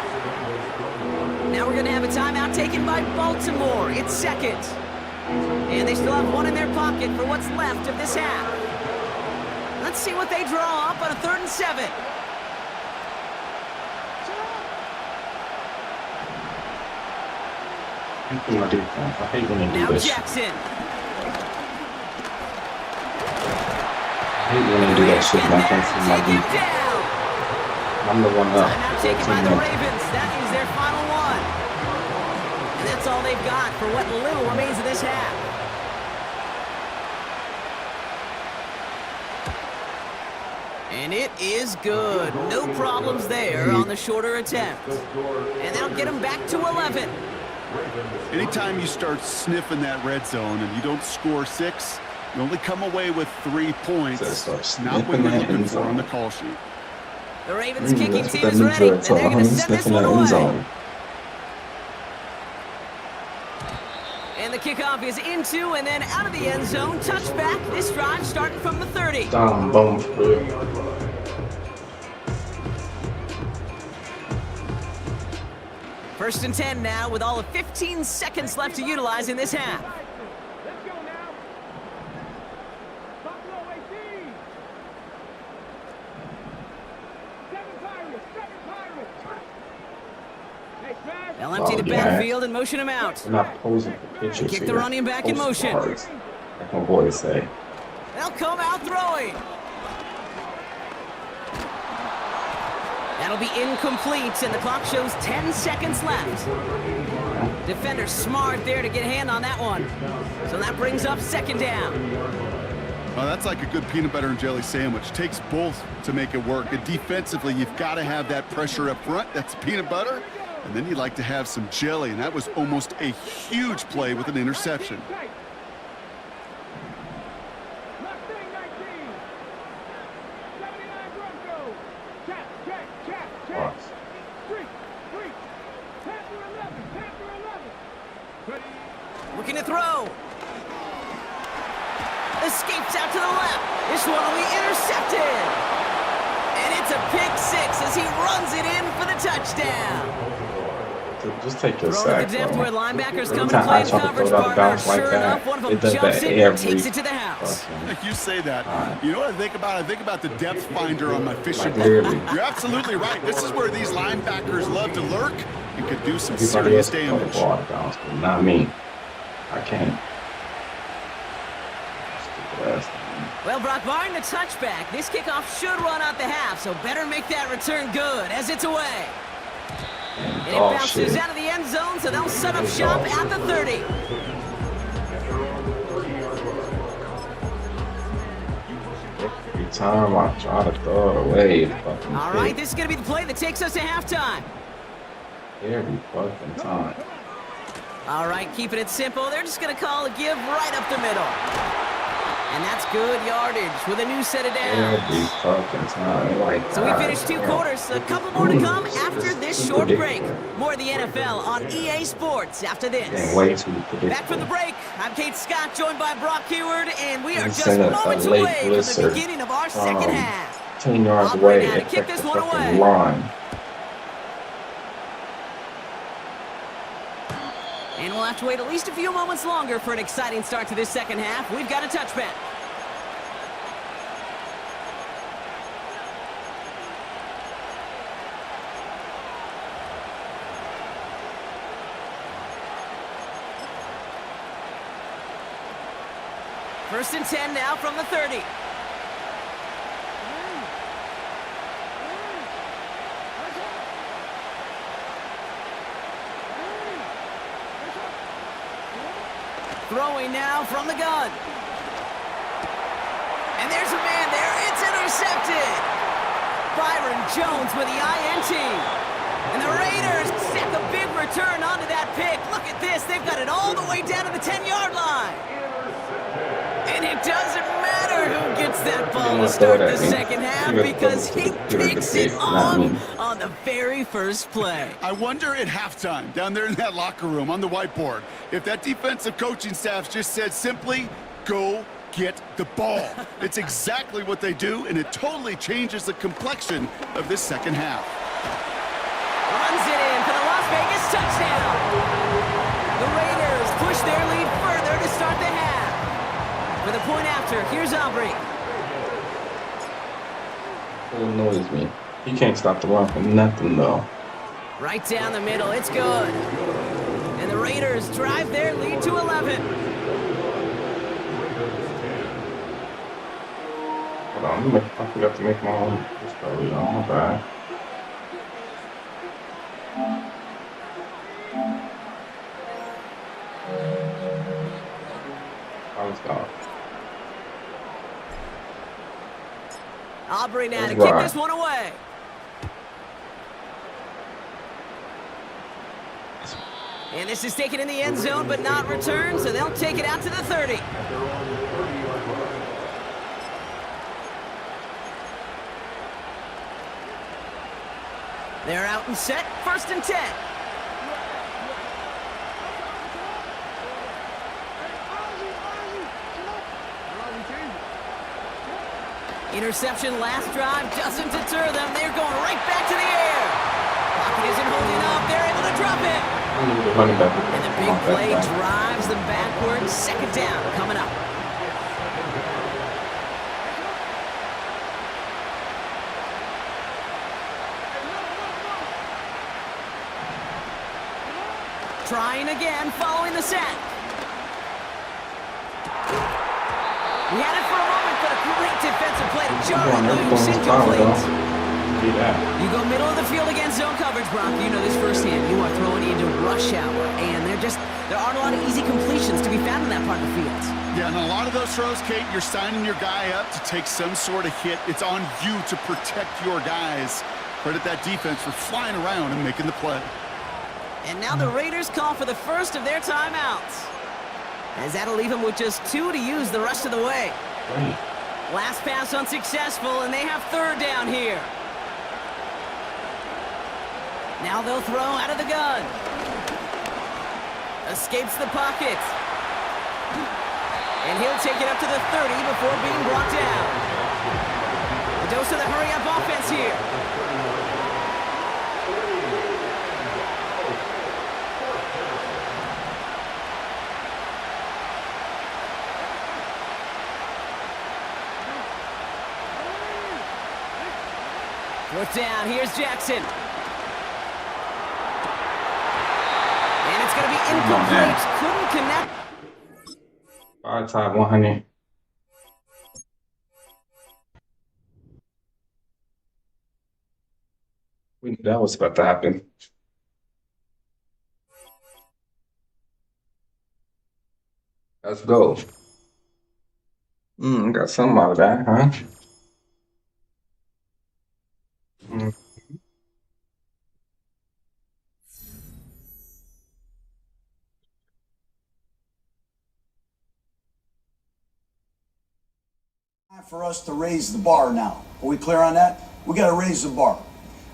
S8: Now we're going to have a timeout taken by Baltimore. It's second. And they still have 1 in their pocket for what's left of this half. Let's see what they draw up on a 3rd and 7.
S2: I hate when they do
S8: Now
S2: this.
S8: Jackson.
S2: I hate when they do that shit. I can't see my
S8: Take him
S2: defense.
S8: down.
S2: I'm the one up.
S8: Timeout taken by the Ravens. That is their final one. And that's all they've got for what little remains of this half. And it is good. No problems there on the shorter attempt. And that'll get them back to 11.
S9: Anytime you start sniffing that red zone and you don't score 6, you only come away with 3 points. Not what you're looking for on the call sheet.
S8: The Ravens kicking team is ready, and they're going to send this one away. And the kickoff is into and then out of the end zone. Touchback. This drive starting from the 30.
S2: Down, boom,
S8: First and 10 now with all of 15 seconds left to utilize in this half. They'll empty the backfield and motion him out.
S2: We're not posing for pictures.
S8: Kick the running back in motion.
S2: Like my boys say.
S8: They'll come out throwing. That'll be incomplete, and the clock shows 10 seconds left. Defender smart there to get a hand on that one. So that brings up second down.
S9: Well, that's like a good peanut butter and jelly sandwich. Takes both to make it work. And defensively, you've got to have that pressure up front. That's peanut butter. And then you like to have some jelly, and that was almost a huge play with an interception.
S8: Looking to throw. Escapes out to the left. This one will be intercepted. And it's a pick 6 as he runs it in for the touchdown.
S2: Just take your
S8: Throw
S2: sack.
S8: to the depth where linebackers come
S2: Every
S8: to
S2: time
S8: play
S2: I
S8: in
S2: try to
S8: coverage,
S2: throw that
S8: partner.
S2: bounce like
S8: Sure
S2: that,
S8: enough, one of them
S2: it does
S8: jumps
S2: that
S8: in and
S2: every
S8: takes it to the house.
S9: Like you say that, you know what I think about? I think about the depth finder on my fishing
S2: Like
S9: boat.
S2: literally.
S9: You're absolutely right. This is where these linebackers love to lurk and could do some
S2: Everybody else
S9: serious
S2: can throw the
S9: damage.
S2: ball out of bounds, but not me. I can't. Stupid ass thing.
S8: Well, Brock, barring the touchback, this kickoff should run out the half, so better make that return good as it's away. And it bounces out of the end zone, so they'll set up shop at the 30.
S2: Every time I try to throw it away, it's fucking
S8: All right, this is going to be the play that takes us to halftime.
S2: every fucking time.
S8: All right, keeping it simple. They're just going to call a give right up the middle. And that's good yardage with a new set of downs.
S2: Every fucking time. Like,
S8: So we finished 2 quarters. A couple more to come after this short break. More of the NFL on EA Sports after this.
S2: Getting way too predictable.
S8: Back from the break, I'm Kate Scott, joined by Brock Heward, and we are just
S2: Send a
S8: moments
S2: late
S8: away from the
S2: blizzard,
S8: beginning of our second half.
S2: 10 yards
S8: Aubrey
S2: away
S8: now to
S2: at
S8: kick
S2: the
S8: this one
S2: fucking
S8: away.
S2: line.
S8: And we'll have to wait at least a few moments longer for an exciting start to this second half. We've got a touchback. First and 10 now from the 30. Throwing now from the gun. And there's a man there. It's intercepted. Byron Jones with the INT. And the Raiders stick a big return onto that pick. Look at this. They've got it all the way down to the 10-yard line. And it doesn't matter who gets that ball to start the second half because he picks it off on the very first play.
S9: I wonder at halftime, down there in that locker room on the whiteboard, if that defensive coaching staff just said simply, go get the ball. It's exactly what they do, and it totally changes the complexion of this second half.
S8: Runs it in for the Las Vegas touchdown. The Raiders push their lead further to start the half. For the point after, here's Aubrey.
S2: It annoys me. He can't stop the run for nothing, though.
S8: Right down the middle, it's good. And the Raiders drive their lead to 11.
S2: Hold on, I forgot to make my own. It's probably on my bad. Let's go.
S8: Aubrey now to
S2: That's
S8: kick
S2: right.
S8: this one away. And this is taken in the end zone, but not returned, so they'll take it out to the 30. They're out and set, first and 10. Interception last drive doesn't deter them. They're going right back to the air. Pocket isn't holding up. They're able to drop it. And the big play drives them backwards. Second down coming up. Trying again, following the sack. We had it for a moment, but a great defensive play to Jarwin Williams incomplete. You go middle of the field against zone coverage, Brock. You know this firsthand. You are throwing into rush hour, and there aren't a lot of easy completions to be found in that part of the field.
S9: Yeah, and a lot of those throws, Kate, you're signing your guy up to take some sort of hit. It's on you to protect your guys. Credit that defense for flying around and making the play.
S8: And now the Raiders call for the first of their timeouts. As that'll leave them with just 2 to use the rest of the way. Last pass unsuccessful, and they have third down here. Now they'll throw out of the gun. Escapes the pocket. And he'll take it up to the 30 before being brought down. A dose of the hurry-up offense here. Fourth down, here's Jackson. And it's going to be incomplete. Couldn't connect.
S2: 5 100. We knew that was about to happen. Let's go. Got something out of that, huh?
S1: Time for us to raise the bar now. Are we clear on that? We got to raise the bar.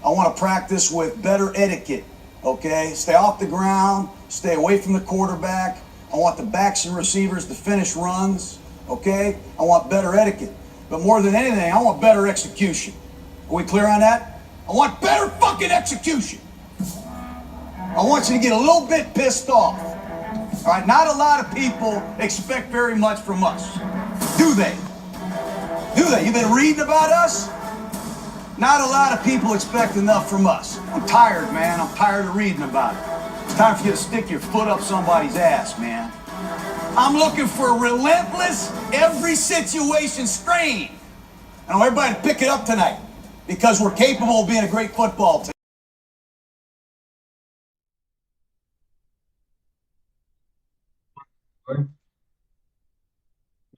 S1: I want to practice with better etiquette, okay? Stay off the ground, stay away from the quarterback. I want the backs and receivers to finish runs, okay? I want better etiquette. But more than anything, I want better execution. Are we clear on that? I want better fucking execution. I want you to get a little bit pissed off. All right, not a lot of people expect very much from us. Do they? Do they? You've been reading about us? Not a lot of people expect enough from us. I'm tired, man. I'm tired of reading about it. It's time for you to stick your foot up somebody's ass, man. I'm looking for relentless, every situation strain. I want everybody to pick it up tonight because we're capable of being a great football team.
S2: I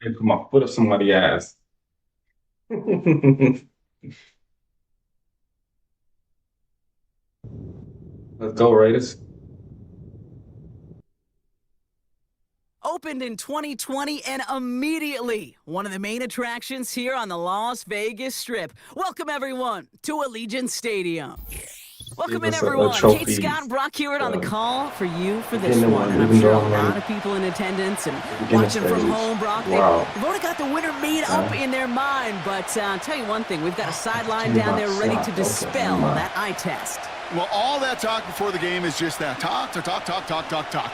S2: put my foot up somebody's ass. Let's go, Raiders.
S8: Opened in 2020 and immediately one of the main attractions here on the Las Vegas Strip. Welcome, everyone, to Allegiant Stadium. Welcome in, everyone. Kate Scott and Brock Hewitt on the call for you for this one. And I'm sure a lot of people in attendance and watching from home, Brock, they've already got the winner made up in their mind. But I'll tell you one thing, we've got a sideline down there ready to dispel that eye test.
S9: Well, all that talk before the game is just that. Talk.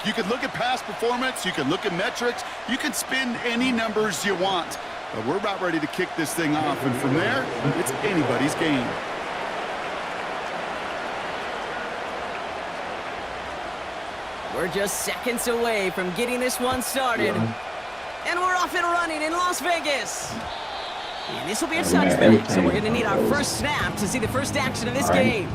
S9: You can look at past performance. You can look at metrics. You can spin any numbers you want. But we're about ready to kick this thing off. And from there, it's anybody's game.
S8: We're just seconds away from getting this one started. And we're off and running in Las Vegas. And this will be a touchback, so we're going to need our first snap to see the first action of this game.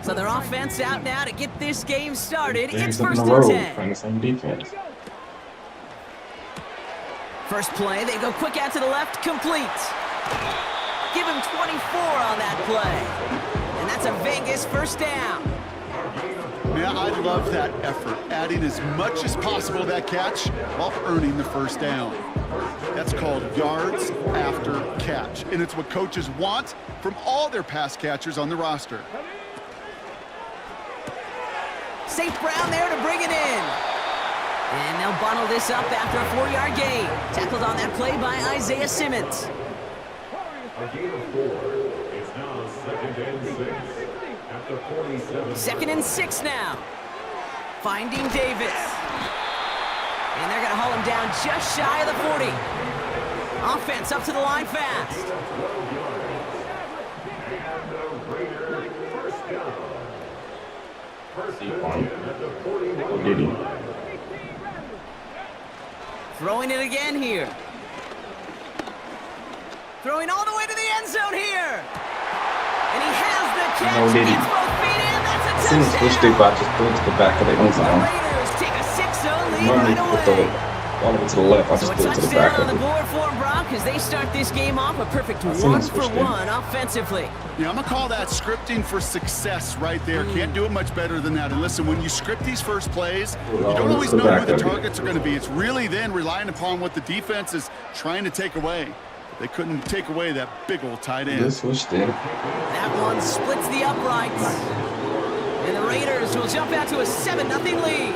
S8: So their offense out now to get this game started. It's first and 10.
S2: Playing the same defense.
S8: First play, they go quick out to the left, complete. Give him 24 on that play. And that's a Vegas first down.
S9: Yeah, I love that effort, adding as much as possible to that catch while earning the first down. That's called yards after catch, and it's what coaches want from all their pass catchers on the roster.
S8: St. Brown there to bring it in. And they'll bundle this up after a 4-yard gain. Tackled on that play by Isaiah Simmons.
S5: A gain of 4. It's now 2nd and 6. After 47.
S8: 2nd and 6 now. Finding Davis. And they're going to haul him down just shy of the 40. Offense up to the line fast.
S5: 12 yards. And the Raiders first down. First down at the 41 line.
S8: Throwing it again here. Throwing all the way to the end zone here. And he has the catch. Gets both feet in. That's a touchdown.
S2: Switch they back, just throw it to the back of the end
S8: The
S2: zone.
S8: Raiders take a 6-0 lead right away.
S2: All the way to the left, I
S8: So
S2: just
S8: a
S2: threw it to the
S8: touchdown
S2: back
S8: on
S2: of
S8: the
S2: it.
S8: board for Brock as they start this game off a perfect
S2: seen it
S8: 1-for-1 offensively.
S9: Yeah, I'm going to call that scripting for success right there. Can't do it much better than that. And listen, when you script these first plays, you don't always know who the targets are going to be. It's really then relying upon what the defense is trying to take away. They couldn't take away that big old tight end.
S2: Just switched it.
S8: That one splits the uprights. And the Raiders will jump out to a 7-0 lead.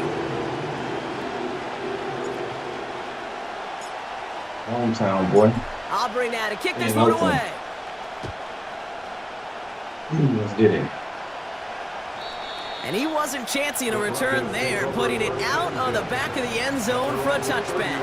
S2: Hometown, boy.
S8: Aubrey now to kick this
S2: Yeah,
S8: one
S2: nothing.
S8: away.
S2: Let's get it.
S8: And he wasn't chancing a return there, putting it out on the back of the end zone for a touchback.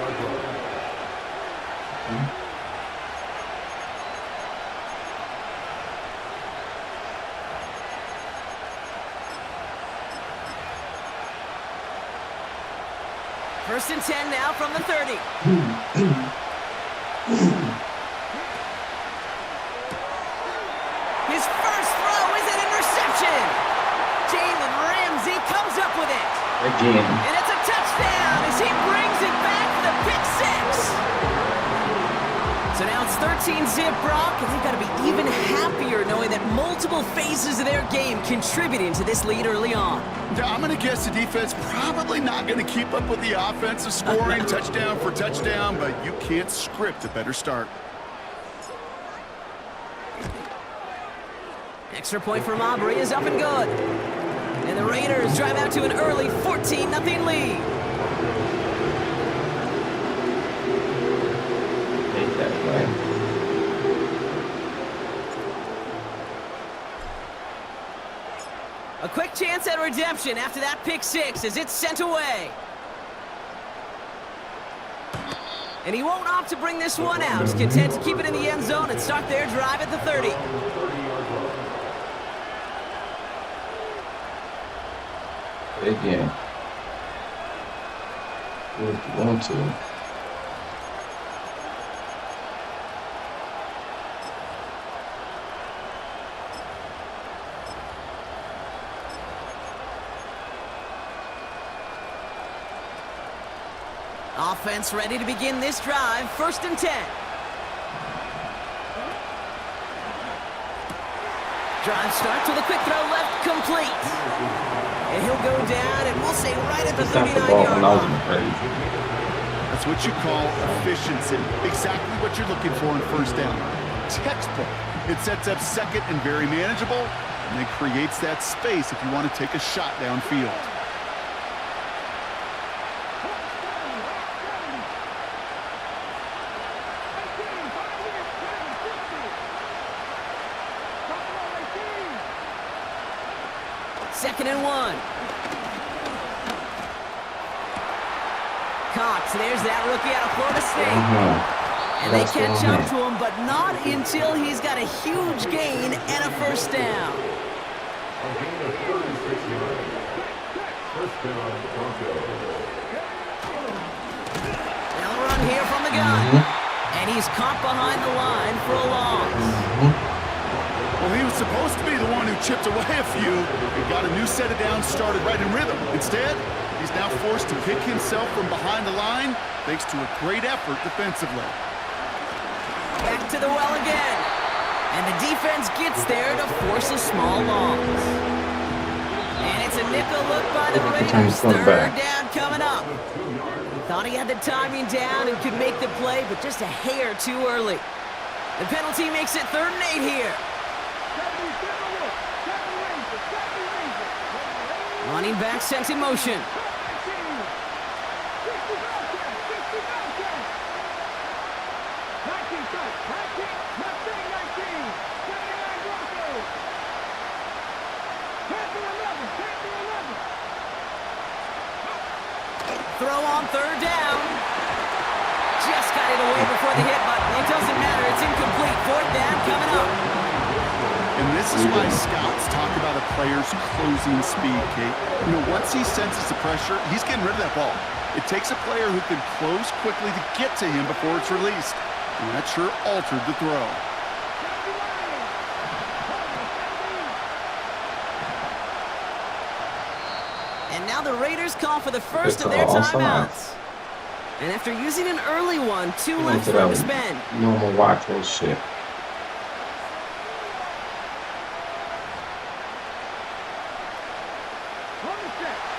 S8: First and 10 now from the 30. His first throw is an interception. Jalen Ramsey comes up with it.
S2: Again.
S8: And it's a touchdown as he brings it back for the pick six. So now it's 13-zip, Brock, and they've got to be even happier knowing that multiple phases of their game contributing to this lead early on.
S9: I'm going to guess the defense probably not going to keep up with the offensive scoring touchdown for touchdown, but you can't script a better start.
S8: Extra point from Aubrey is up and good. And the Raiders drive out to an early 14-0 lead.
S2: Take that play.
S8: A quick chance at redemption after that pick six as it's sent away. And he won't opt to bring this one out. He's content to keep it in the end zone and start their drive at the 30.
S2: Again. If you want to.
S8: Offense ready to begin this drive. 1st and 10. Drive starts with a quick throw left, complete. And he'll go down, and we'll say right at the 39-yard line.
S9: That's what you call efficiency. Exactly what you're looking for in 1st down. Textbook. It sets up 2nd and very manageable, and it creates that space if you want to take a shot downfield.
S8: Second and 1. Cox, there's that rookie out of Florida State. And they catch up to him, but not until he's got a huge gain and a 1st down.
S5: A gain of 36 yards. 1st down, Broncos.
S8: They'll run here from the gun. And he's caught behind the line for a loss.
S9: Well, he was supposed to be the one who chipped away a few and got a new set of downs started right in rhythm. Instead, he's now forced to pick himself from behind the line thanks to a great effort defensively.
S8: Back to the well again. And the defense gets there to force a small loss. And it's a nickel look by the Raiders. 3rd down coming up. He thought he had the timing down and could make the play, but just a hair too early. The penalty makes it 3rd and 8 here. Running back sent in motion. Throw on 3rd down. Just got it away before the hit button. It doesn't matter. It's incomplete. 4th down coming up.
S9: And this is why scouts talk about a player's closing speed, Kate. You know, once he senses the pressure, he's getting rid of that ball. It takes a player who can close quickly to get to him before it's released. And that sure altered the throw.
S8: And now the Raiders call for the first of their timeouts. And after using an early one, 2 left for him to spend.
S2: Normal watch those shit.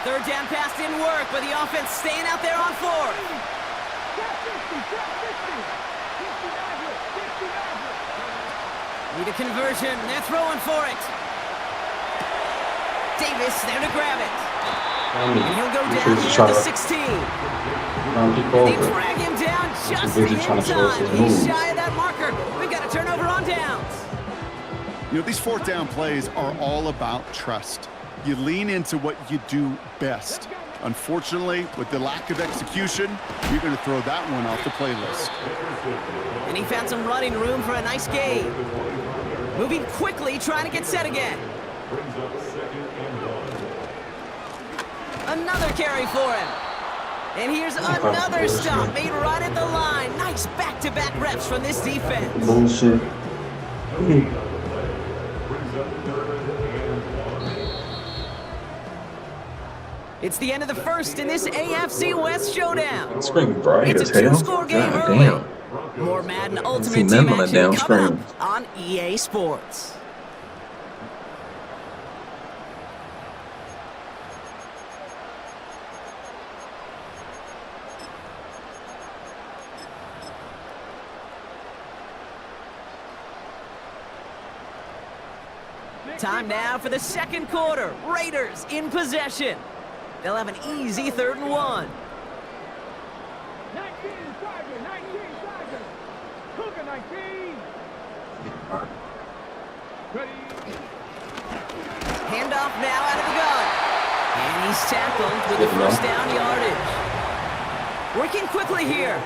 S8: 3rd down pass didn't work, but the offense staying out there on 4th. Need a conversion. They're throwing for it. Davis there to grab it. And he'll go down here at the 16. They drag him down just in time. He's shy of that marker. We've got a turnover on downs.
S9: You know, these 4th down plays are all about trust. You lean into what you do best. Unfortunately, with the lack of execution, you're going to throw that one off the playlist.
S8: And he found some running room for a nice gain. Moving quickly, trying to get set again. Another carry for him. And here's another stop made right at the line. Nice back-to-back reps from this defense.
S2: Bullshit.
S8: It's the end of the 1st in this AFC West showdown.
S2: Screen bright
S8: It's
S2: as
S8: a
S2: hell.
S8: 2-score game
S2: God
S8: early.
S2: damn.
S8: More Madden
S2: See
S8: Ultimate Team
S2: them on that
S8: action
S2: damn
S8: coming
S2: screen.
S8: up on EA Sports. Time now for the 2nd quarter. Raiders in possession. They'll have an easy 3rd and 1.
S5: 19 Tigers. Cougar 19. Ready.
S8: Handoff now out of the gun. And he's tackled with the 1st down yardage. Working quickly here.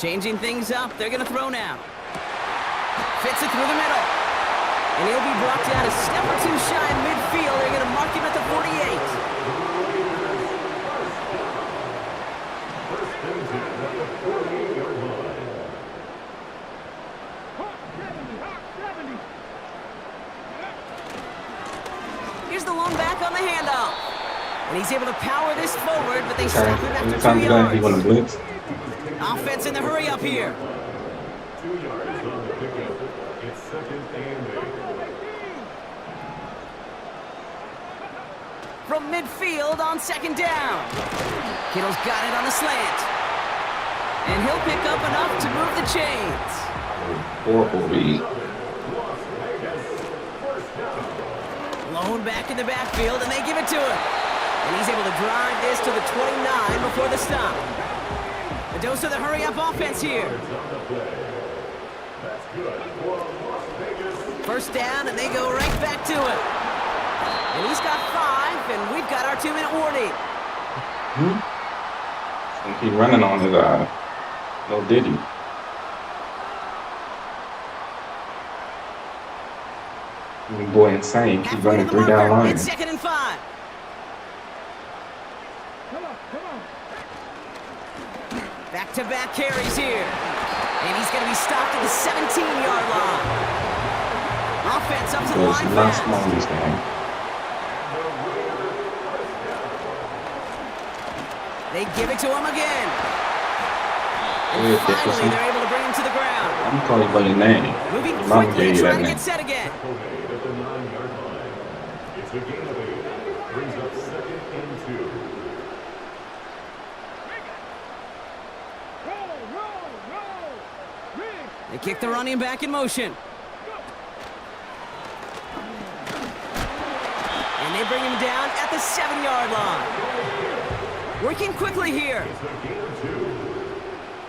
S8: Changing things up. They're going to throw now. Fits it through the middle. And he'll be brought down a step or two shy in midfield. They're going to mark him at the 48. Here's the lone back on the handoff. And he's able to power this forward, but they stop him after 2 yards.
S2: He want to blitz.
S8: Offense in the hurry up here.
S5: 2 yards on the pickup. It's second and 8.
S8: From midfield on second down. Kittle's got it on the slant. And he'll pick up enough to move the chains.
S2: Horrible read.
S8: Lone back in the backfield, and they give it to him. And he's able to drive this to the 29 before the stop. A dose of the hurry-up offense here. First down, and they go right back to it. And he's got 5, and we've got our 2-minute warning.
S2: Keep running on his no diddy. Boy, insane. Keep running 3 down line.
S8: It's second and 5. Back-to-back carries here. And he's going to be stopped at the 17-yard line. Offense up to the line
S2: Not
S8: fast.
S2: small this game.
S8: They give it to him again. And finally, they're able to bring him to the ground.
S2: I'm calling you by your name.
S8: Moving
S2: Your mama
S8: quickly
S2: gave
S8: and
S2: you that
S8: trying to
S2: name.
S8: get set again.
S5: At the 9-yard line. It's a gain of 8. Brings up second and 2.
S8: They kick the running back in motion. And they bring him down at the 7-yard line. Working quickly here.
S5: It's a gain of 2.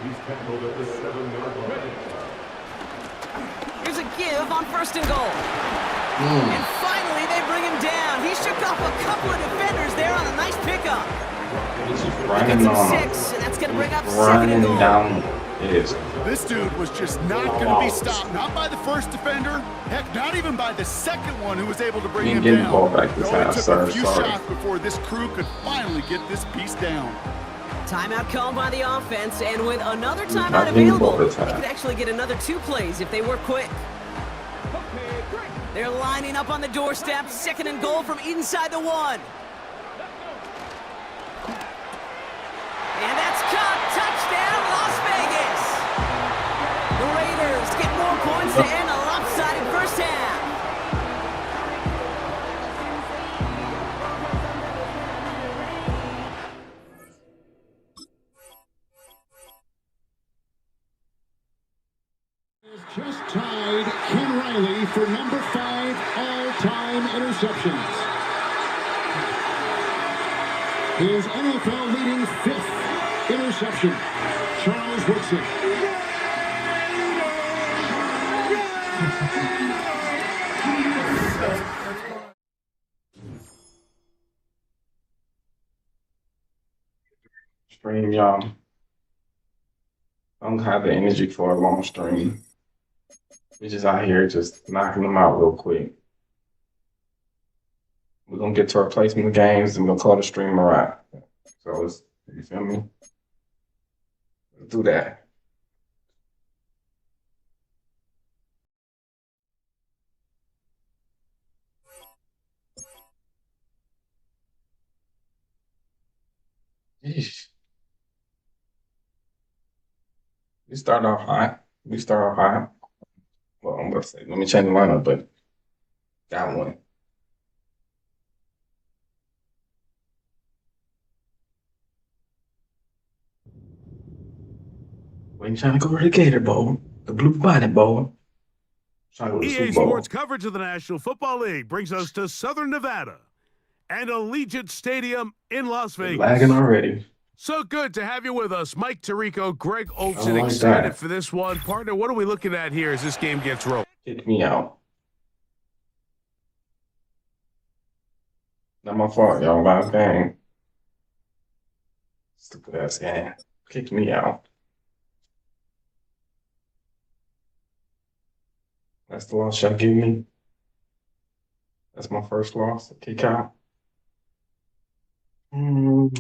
S5: He's tackled at the 7-yard line.
S8: Here's a give on first and goal. And finally, they bring him down. He shook off a couple of defenders there on a nice pickup.
S2: He's just
S8: Gets
S2: running
S8: him
S2: on.
S8: 6, and that's going to bring up second
S2: Running
S8: and goal.
S2: down his.
S9: This dude was just not going to be stopped, not by the first defender, heck, not even by the second one who was able to bring
S2: He
S9: him
S2: didn't get
S9: down.
S2: the ball back this
S9: No, it
S2: half,
S9: took
S2: sir.
S9: a few
S2: Sorry.
S9: shots before this crew could finally get this piece down.
S8: Timeout called by the offense, and with another
S2: not
S8: timeout
S2: getting the ball
S8: available,
S2: this
S8: they
S2: time.
S8: could actually get another 2 plays if they were quick. They're lining up on the doorstep, second and goal from inside the 1. And that's caught. Touchdown, Las Vegas. The Raiders get more points to end a lopsided first half.
S7: Just tied Ken Riley for number 5 all-time interceptions. His NFL-leading 5th interception. Charles Woodson.
S2: Stream, y'all. I don't have the energy for a long stream. We're just out here just knocking them out real quick. We're gonna get to our placement games and we're gonna call the stream a wrap. So it's, you feel me? Let's do that. Yeesh. We start off hot. Well, I'm about to say, let me change the lineup, but got one. We ain't trying to go to the Gator Bowl, the Blue Bonnet Bowl. Trying to go to the
S10: EA
S2: Super Bowl.
S10: Sports coverage of the National Football League brings us to Southern Nevada and Allegiant Stadium in Las Vegas.
S2: Lagging already.
S10: So good to have you with us, Mike Tirico, Greg Olson,
S2: I like
S10: excited
S2: that.
S10: for this one. Partner, what are we looking at here as this game gets rolling?
S2: Kick me out. Not my fault, y'all. Live game. Stupid ass game. Kick me out. That's the loss y'all give me. That's my first loss. Kick out. Okay.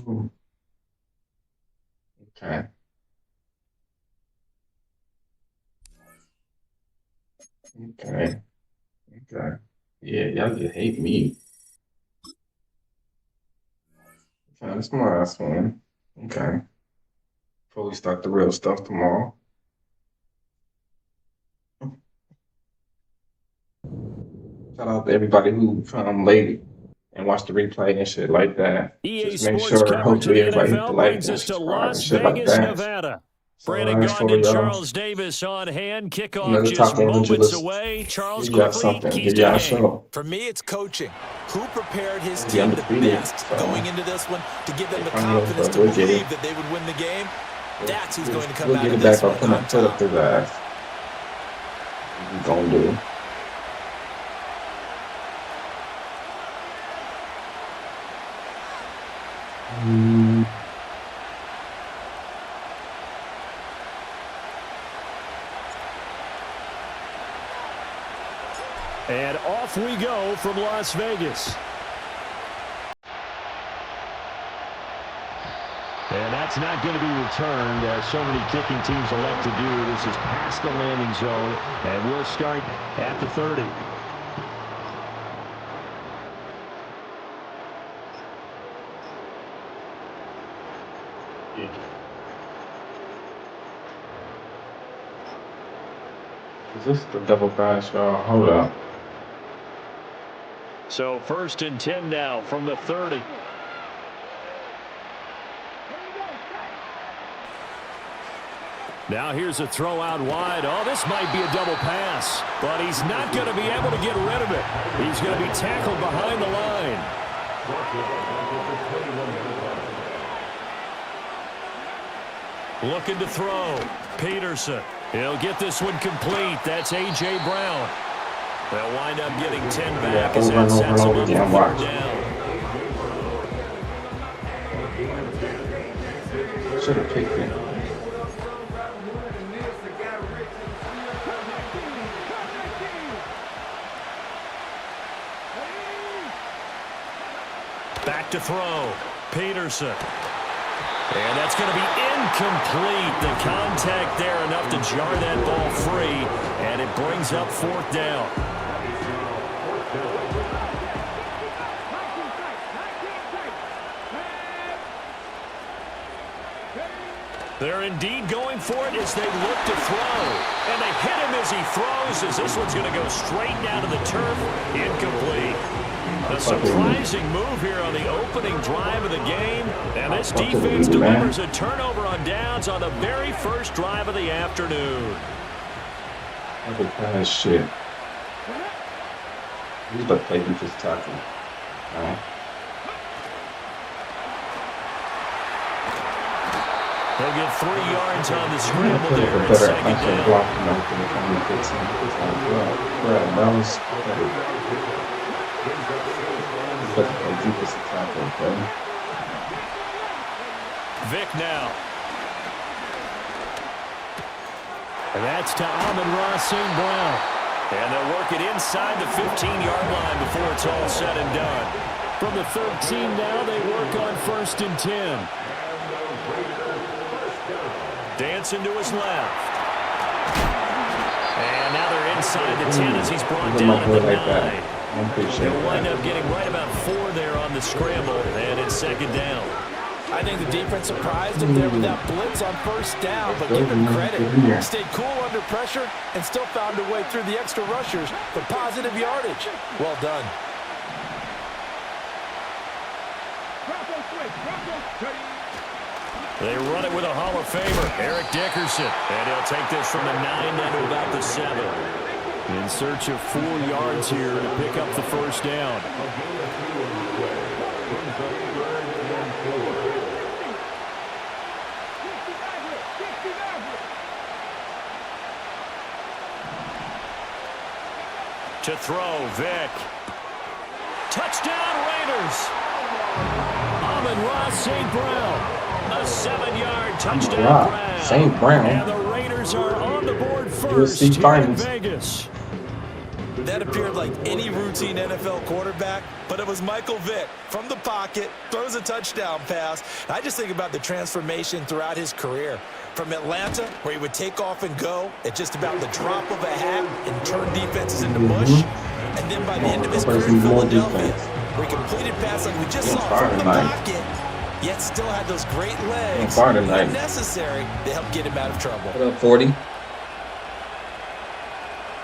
S2: Okay. Okay. Yeah, y'all just hate me. Okay, that's my last one. Okay. Before we start the real stuff tomorrow. Shout out to everybody who come late and watch the replay and shit like that.
S3: EA
S2: Just make
S3: Sports
S2: sure,
S3: coverage of the
S2: hopefully, everybody hit the
S3: NFL
S2: like
S3: brings
S2: and
S3: us to
S2: subscribe and
S3: Las
S2: shit like
S3: Vegas,
S2: that.
S3: Nevada.
S2: So
S3: Brandon
S2: that's
S3: Gaudin
S2: for
S3: and
S2: y'all.
S3: Charles Davis on hand. Kickoff
S2: Another
S3: just
S2: top 100
S3: moments
S2: list.
S3: away. Charles,
S2: Give y'all
S3: quickly,
S2: something.
S3: keys
S2: Give
S3: to
S2: y'all
S3: the
S2: a
S3: game.
S2: show.
S6: For me, it's coaching. Who prepared his
S2: He's
S6: team the
S2: undefeated,
S6: best
S2: so
S6: going into this one to give them the
S2: I know,
S6: confidence
S2: but
S6: to
S2: we'll get
S6: believe
S2: it.
S6: that they would win the game? That's who's going to come
S2: We'll
S6: out
S2: get
S6: of
S2: it
S6: this
S2: back
S6: one
S2: up and
S6: on
S2: put up
S6: top.
S2: his ass. What we gonna do?
S3: And off we go from Las Vegas. And that's not going to be returned, as so many kicking teams elect to do. This is past the landing zone, and we'll start at the 30.
S2: Is this the double pass, y'all? Hold up.
S3: So 1st and 10 now from the 30. Now here's a throw out wide. Oh, this might be a double pass, but he's not going to be able to get rid of it. He's going to be tackled behind the line. Looking to throw. Peterson. He'll get this one complete. That's A.J. Brown. They'll wind up getting 10 back as that sets them up for 4th down.
S2: Should have picked it.
S3: Back to throw. Peterson. And that's going to be incomplete. The contact there enough to jar that ball free, and it brings up 4th down. They're indeed going for it as they look to throw. And they hit him as he throws, as this one's going to go straight down to the turf. Incomplete. A surprising move here on the opening drive of the game. And this defense delivers a turnover on downs on the very first drive of the afternoon.
S2: Double pass shit. Who's about to play defense tackle? Alright.
S3: They'll get 3 yards on the scramble
S2: Put
S3: there
S2: a
S3: at
S2: better
S3: 2nd
S2: actual
S3: down.
S2: block than everything that can be fixed. That was but the defensive tackle, bro.
S3: Vic now. And that's to Amon-Ra St. Brown. And they'll work it inside the 15-yard line before it's all said and done. From the 13 now, they work on 1st and 10. Dancing to his left. And now they're inside the 10 as he's brought down at the 9. They'll wind up getting right about 4 there on the scramble, and it's 2nd down.
S6: I think the defense surprised him there with that blitz on 1st down, but give him credit. Stayed cool under pressure and still found a way through the extra rushers for positive yardage. Well done.
S3: They run it with a Hall of Famer, Eric Dickerson. And he'll take this from the 9 down to about the 7. In search of 4 yards here to pick up the 1st down. To throw, Vic. Touchdown, Raiders. Amon-Ra St. Brown. A 7-yard touchdown grab.
S2: St. Brown.
S3: And the Raiders are on the board first
S2: USC
S3: here in
S2: finals.
S3: Vegas.
S4: That appeared like any routine NFL quarterback, but it was Michael Vick from the pocket, throws a touchdown pass. I just think about the transformation throughout his career. From Atlanta, where he would take off and go at just about the drop of a hat and turn defenses into mush. And then by the end of his career in Philadelphia, where he completed passes like we just saw from the pocket, yet still had those great legs when necessary to help get him out of trouble.
S2: What up, 40?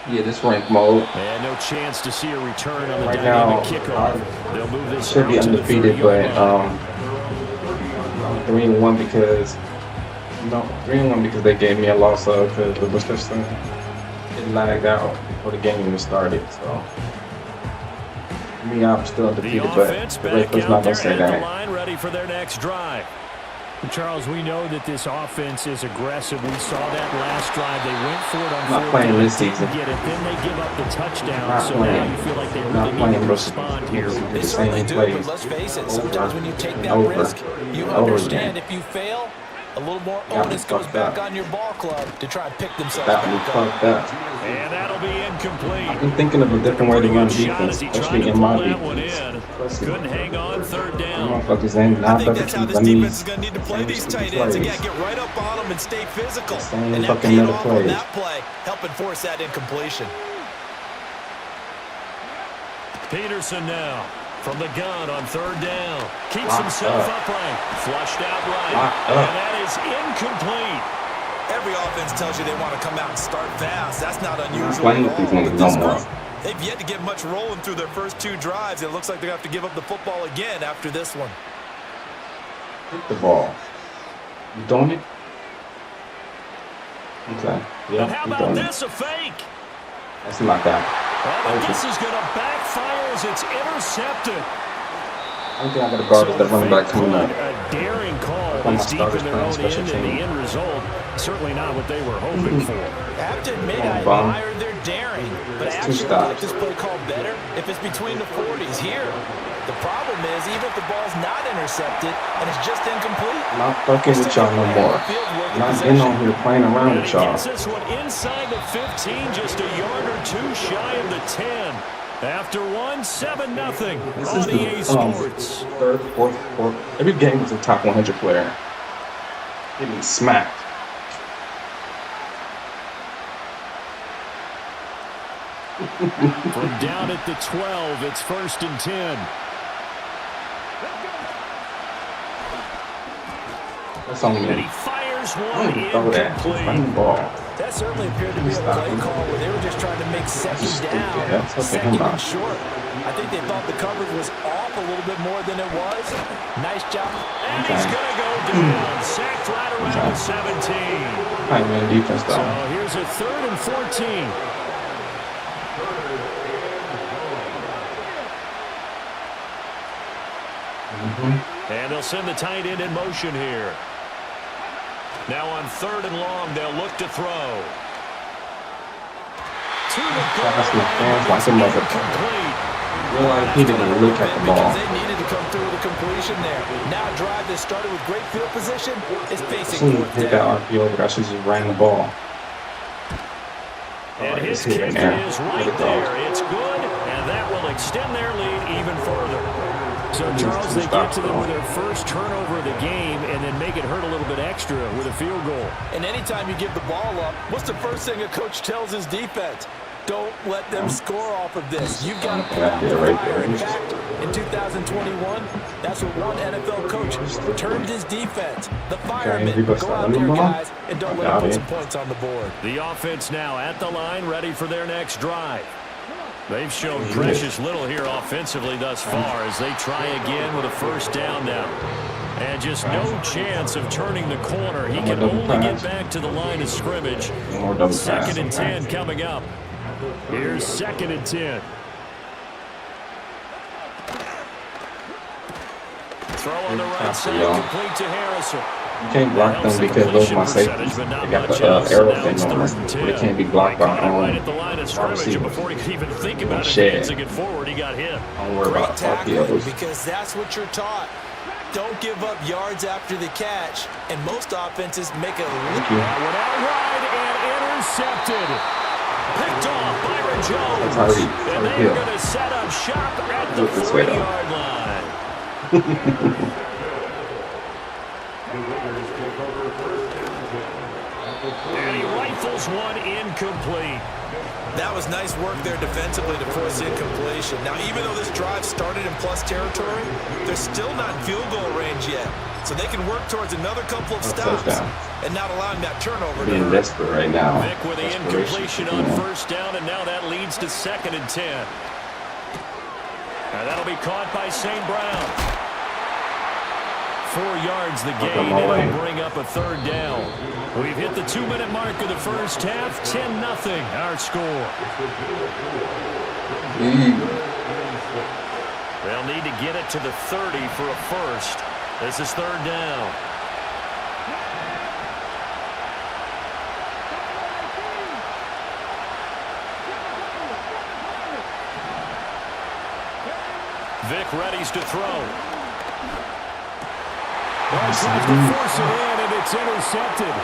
S2: Yeah, this rank mode.
S3: And no chance to see a return on the
S2: Right now,
S3: kickoff. They'll move this
S2: should be undefeated, but 3-1 because 3-1 because they gave me a loss because the Wisconsin it lagged out before the game even started. So me, I'm still undefeated, but the Raptors not gonna say that.
S3: Line ready for their next drive. Charles, we know that this offense is aggressive. We saw that last drive. They went for it on
S2: not playing this season.
S3: Get it. Then they give up the touchdown.
S2: Not
S3: So
S2: playing.
S3: now you feel like they
S2: Not
S3: really need
S2: playing
S3: to respond here.
S4: They certainly do, but let's face it, sometimes when you take that risk, you understand if you fail, a little more onus goes back on your ball club to try and pick themselves back up.
S3: And that'll be incomplete.
S2: I'm thinking of a different way to run defense, especially in my defense.
S3: Couldn't hang on third down.
S2: Motherfuckers ain't not
S4: I think that's how this defense is going to need to play these tight ends. Again, get right up on them and stay physical. And that paid off on that play, helping force that incompletion.
S3: Peterson now from the gun on third down. Keeps himself upright. Flushed out right. And that is incomplete.
S4: Every offense tells you they want to come out and start fast. That's not unusual
S2: playing with
S4: at
S2: these
S4: all.
S2: niggas no more.
S4: They've yet to get much rolling through their first two drives. It looks like they're going to have to give up the football again after this one.
S2: Hit the ball. You doing it? Okay. Yeah,
S3: and how about this, a fake?
S2: That's not that.
S3: But this is going to backfire as it's intercepted.
S2: I don't think I got to guard the running back coming up.
S3: A daring call is deep in their own end, and the end result, certainly not what they were hoping for.
S4: I have to admit, I admire their daring, but I actually like this play call better if it's between the 40s here. The problem is, even if the ball's not intercepted and it's just incomplete,
S2: not fucking with y'all no more. Not getting on here playing around with y'all.
S3: This one inside the 15, just a yard or two shy of the 10. After 7-0
S2: This
S3: on
S2: is the
S3: EA Sports.
S2: third, fourth. Every game is a top 100 player. Getting smacked.
S3: From down at the 12, it's 1st and 10.
S2: That's on me.
S3: And he fires one
S2: Throw that. Funny ball.
S4: that certainly appeared to be a play call where they were just trying to make second down, second and short. I think they thought the coverage was off a little bit more than it was. Nice job.
S3: And he's going to go down. Sacked right around the 17.
S2: High man defense, though.
S3: So here's a 3rd and 14. And they'll send the tight end in motion here. Now on 3rd and long, they'll look to throw. To the goal.
S2: Realize he didn't look at the ball.
S4: They needed to come through with a completion there. Now a drive that started with great field position is facing fourth
S2: hit that RPO, but I should just ran the ball.
S3: And his kick is right there. It's good, and that will extend their lead even further. So, Charles, they get to them with their first turnover of the game and then make it hurt a little bit extra with a field goal.
S4: And anytime you give the ball up, what's the first thing a coach tells his defense? Don't let them score off of this. You've got to put out the fire. In fact, in 2021, that's what one NFL coach termed his defense. The firemen. Go out there, guys, and don't let them put some points on the board.
S3: The offense now at the line, ready for their next drive. They've shown precious little here offensively thus far as they try again with a first down now. And just no chance of turning the corner. He can only get back to the line of scrimmage. 2nd and 10 coming up. Here's 2nd and 10. Throw on the right side, complete to Harrison.
S2: You can't block them because those are my safeties. They got the arrow thing on them, but it can't be blocked by
S3: Before he could even think about advancing it forward, he got hit.
S2: Don't worry about RPOs.
S4: Because that's what you're taught. Don't give up yards after the catch, and most offenses make a leap.
S3: Went out wide and intercepted. Picked off by Jones. And they're going to set up shop at the 40-yard line. And he rifles one incomplete.
S4: That was nice work there defensively to force incompletion. Now, even though this drive started in plus territory, they're still not in field goal range yet. So they can work towards another couple of stops and not allowing that turnover.
S2: Being desperate right now.
S3: Vic with the incompletion on first down, and now that leads to 2nd and 10. And that'll be caught by St. Brown. 4 yards the gain, and it'll bring up a 3rd down. We've hit the 2-minute mark of the first half. 10-0 our score. They'll need to get it to the 30 for a first. This is 3rd down. Vic readies to throw. Tries to force it in, and it's intercepted.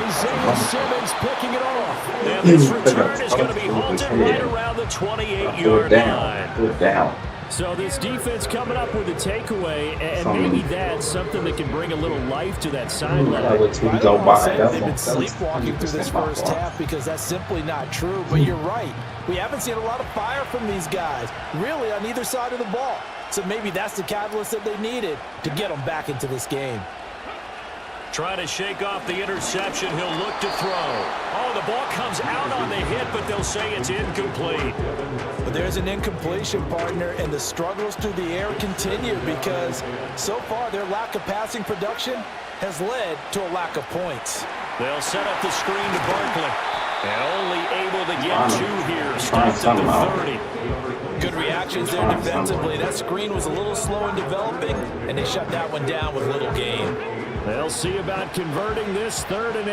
S3: Isaiah Simmons picking it off. And this return is going to be halted right around the 28-yard line.
S2: Put it down.
S3: So this defense coming up with a takeaway, and maybe that's something that can bring a little life to that sideline.
S6: They've been sleepwalking through this first half because that's simply not true. But you're right. We haven't seen a lot of fire from these guys, really, on either side of the ball. So maybe that's the catalyst that they needed to get them back into this game.
S3: Trying to shake off the interception. He'll look to throw. Oh, the ball comes out on the hit, but they'll say it's incomplete.
S6: But there's an incompletion, partner, and the struggles through the air continue because so far their lack of passing production has led to a lack of points.
S3: They'll set up the screen to Barkley. And only able to get 2 here. Stopped at the 30.
S6: Good reactions there defensively. That screen was a little slow in developing, and they shut that one down with little gain.
S3: They'll see about converting this 3rd and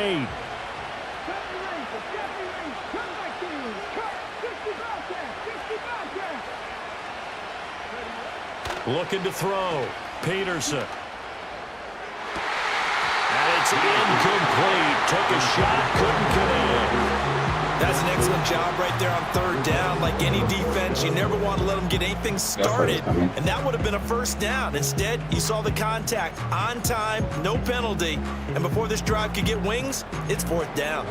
S3: 8. Looking to throw. Peterson. And it's incomplete. Took a shot, couldn't connect.
S4: That's an excellent job right there on 3rd down. Like any defense, you never want to let them get anything started, and that would have been a first down. Instead, you saw the contact on time, no penalty, and before this drive could get wings, it's 4th down.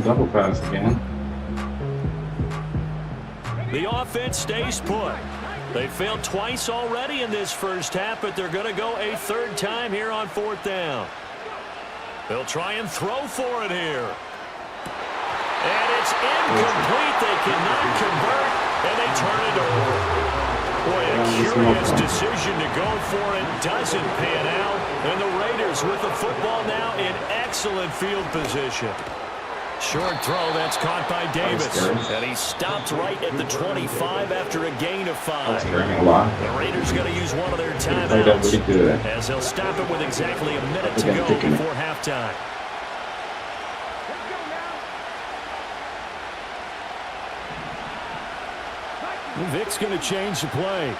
S2: Double pass again.
S3: The offense stays put. They failed twice already in this first half, but they're going to go a 3rd time here on 4th down. They'll try and throw for it here. And it's incomplete. They cannot convert, and they turn it over. Boy, a curious decision to go for it. Doesn't pan out. And the Raiders with the football now in excellent field position. Short throw, that's caught by Davis. And he stopped right at the 25 after a gain of 5. The Raiders going to use one of their timeouts as they'll stop it with exactly a minute to go before halftime. Vic's going to change the play.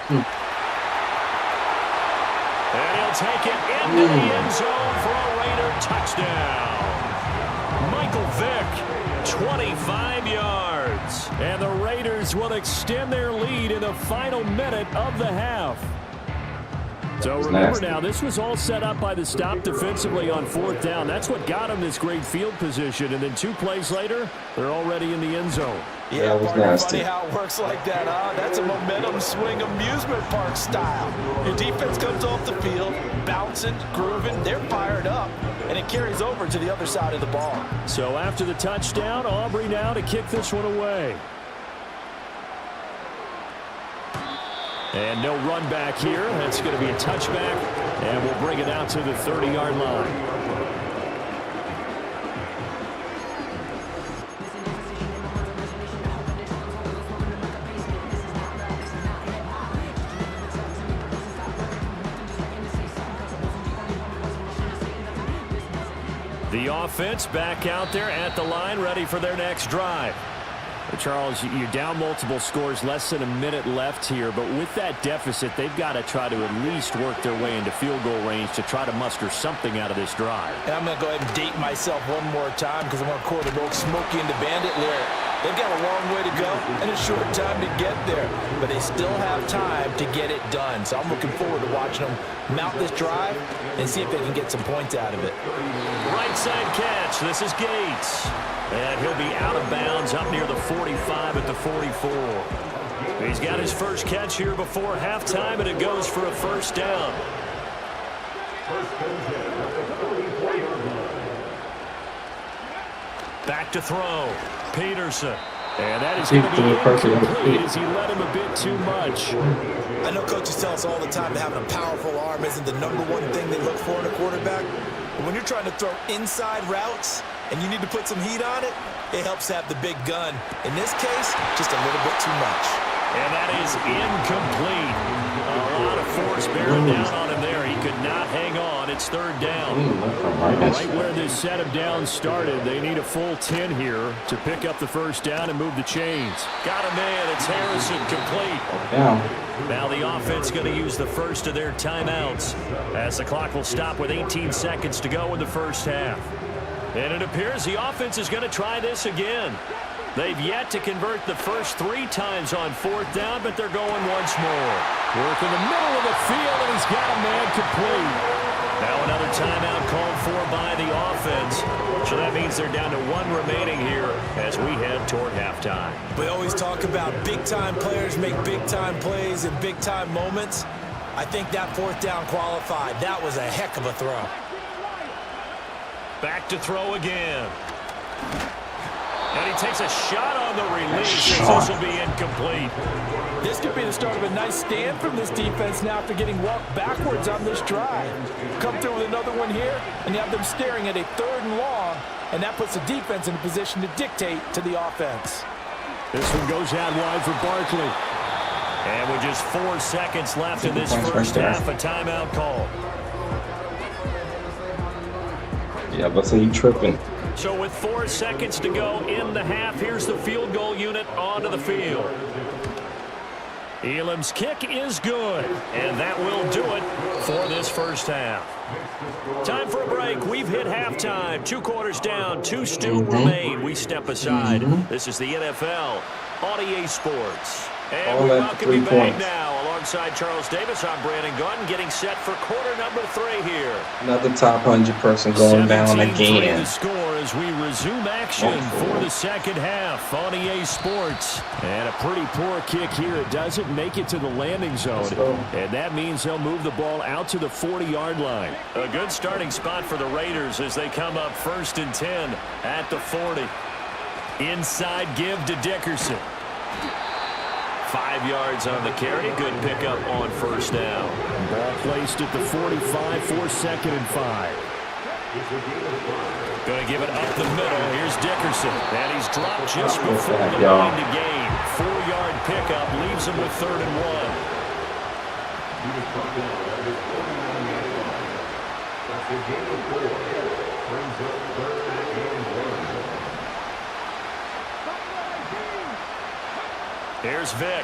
S3: And he'll take it into the end zone for a Raider touchdown. Michael Vick, 25 yards. And the Raiders will extend their lead in the final minute of the half. So remember now, this was all set up by the stop defensively on 4th down. That's what got them this great field position. And then 2 plays later, they're already in the end zone.
S6: Yeah, partner, funny how it works like that, huh? That's a momentum swing amusement park style. Your defense comes off the field, bouncing, grooving, they're fired up, and it carries over to the other side of the ball.
S3: So after the touchdown, Aubrey now to kick this one away. And no run back here. That's going to be a touchback, and we'll bring it out to the 30-yard line. The offense back out there at the line, ready for their next drive. Charles, you're down multiple scores, less than a minute left here, but with that deficit, they've got to try to at least work their way into field goal range to try to muster something out of this drive.
S6: And I'm going to go ahead and date myself one more time because I'm going to quote an old Smokey and the Bandit lyric. They've got a long way to go and a short time to get there, but they still have time to get it done. So I'm looking forward to watching them mount this drive and see if they can get some points out of it.
S3: Right side catch. This is Gates. And he'll be out of bounds up near the 45 at the 44. He's got his first catch here before halftime, and it goes for a first down. Back to throw. Peterson. And that is going to be incomplete as he let him a bit too much.
S6: I know coaches tell us all the time that having a powerful arm isn't the #1 thing they look for in a quarterback. But when you're trying to throw inside routes and you need to put some heat on it, it helps have the big gun. In this case, just a little bit too much.
S3: And that is incomplete. A lot of force bearing down on him there. He could not hang on. It's third down. Right where this set of downs started, they need a full 10 here to pick up the first down and move the chains. Got a man. It's Harrison, complete. Now the offense going to use the first of their timeouts as the clock will stop with 18 seconds to go in the first half. And it appears the offense is going to try this again. They've yet to convert the first 3 times on fourth down, but they're going once more. Work in the middle of the field, and he's got a man complete. Now another timeout called for by the offense. So that means they're down to 1 remaining here as we head toward halftime.
S6: We always talk about big-time players make big-time plays in big-time moments. I think that fourth down qualified. That was a heck of a throw.
S3: Back to throw again. And he takes a shot on the release. This will be incomplete.
S6: This could be the start of a nice stand from this defense now after getting walked backwards on this drive. Come through with another one here, and you have them staring at a 3rd and long, and that puts the defense in a position to dictate to the offense.
S3: This one goes out wide for Barkley. And with just 4 seconds left in this first half, a timeout call.
S2: Yeah, but say you tripping.
S3: So with 4 seconds to go in the half, here's the field goal unit onto the field. Elam's kick is good, and that will do it for this first half. Time for a break. We've hit halftime. 2 quarters down, 2 still remain. We step aside. This is the NFL on EA Sports. And we welcome you back now. Alongside Charles Davis, I'm Brandon Gunn, getting set for quarter number 3 here.
S2: Another top 100 person going down again.
S3: The score as we resume action for the second half on EA Sports. And a pretty poor kick here. It doesn't make it to the landing zone. And that means they'll move the ball out to the 40-yard line. A good starting spot for the Raiders as they come up 1st and 10 at the 40. Inside give to Dickerson. 5 yards on the carry. Good pickup on first down. Ball placed at the 45 for 2nd and 5. Going to give it up the middle. Here's Dickerson. And he's dropped just before the line to gain. 4-yard pickup leaves him with 3rd and 1.
S5: That's a gain of 4. Brings up 3rd and 1.
S3: Here's Vick.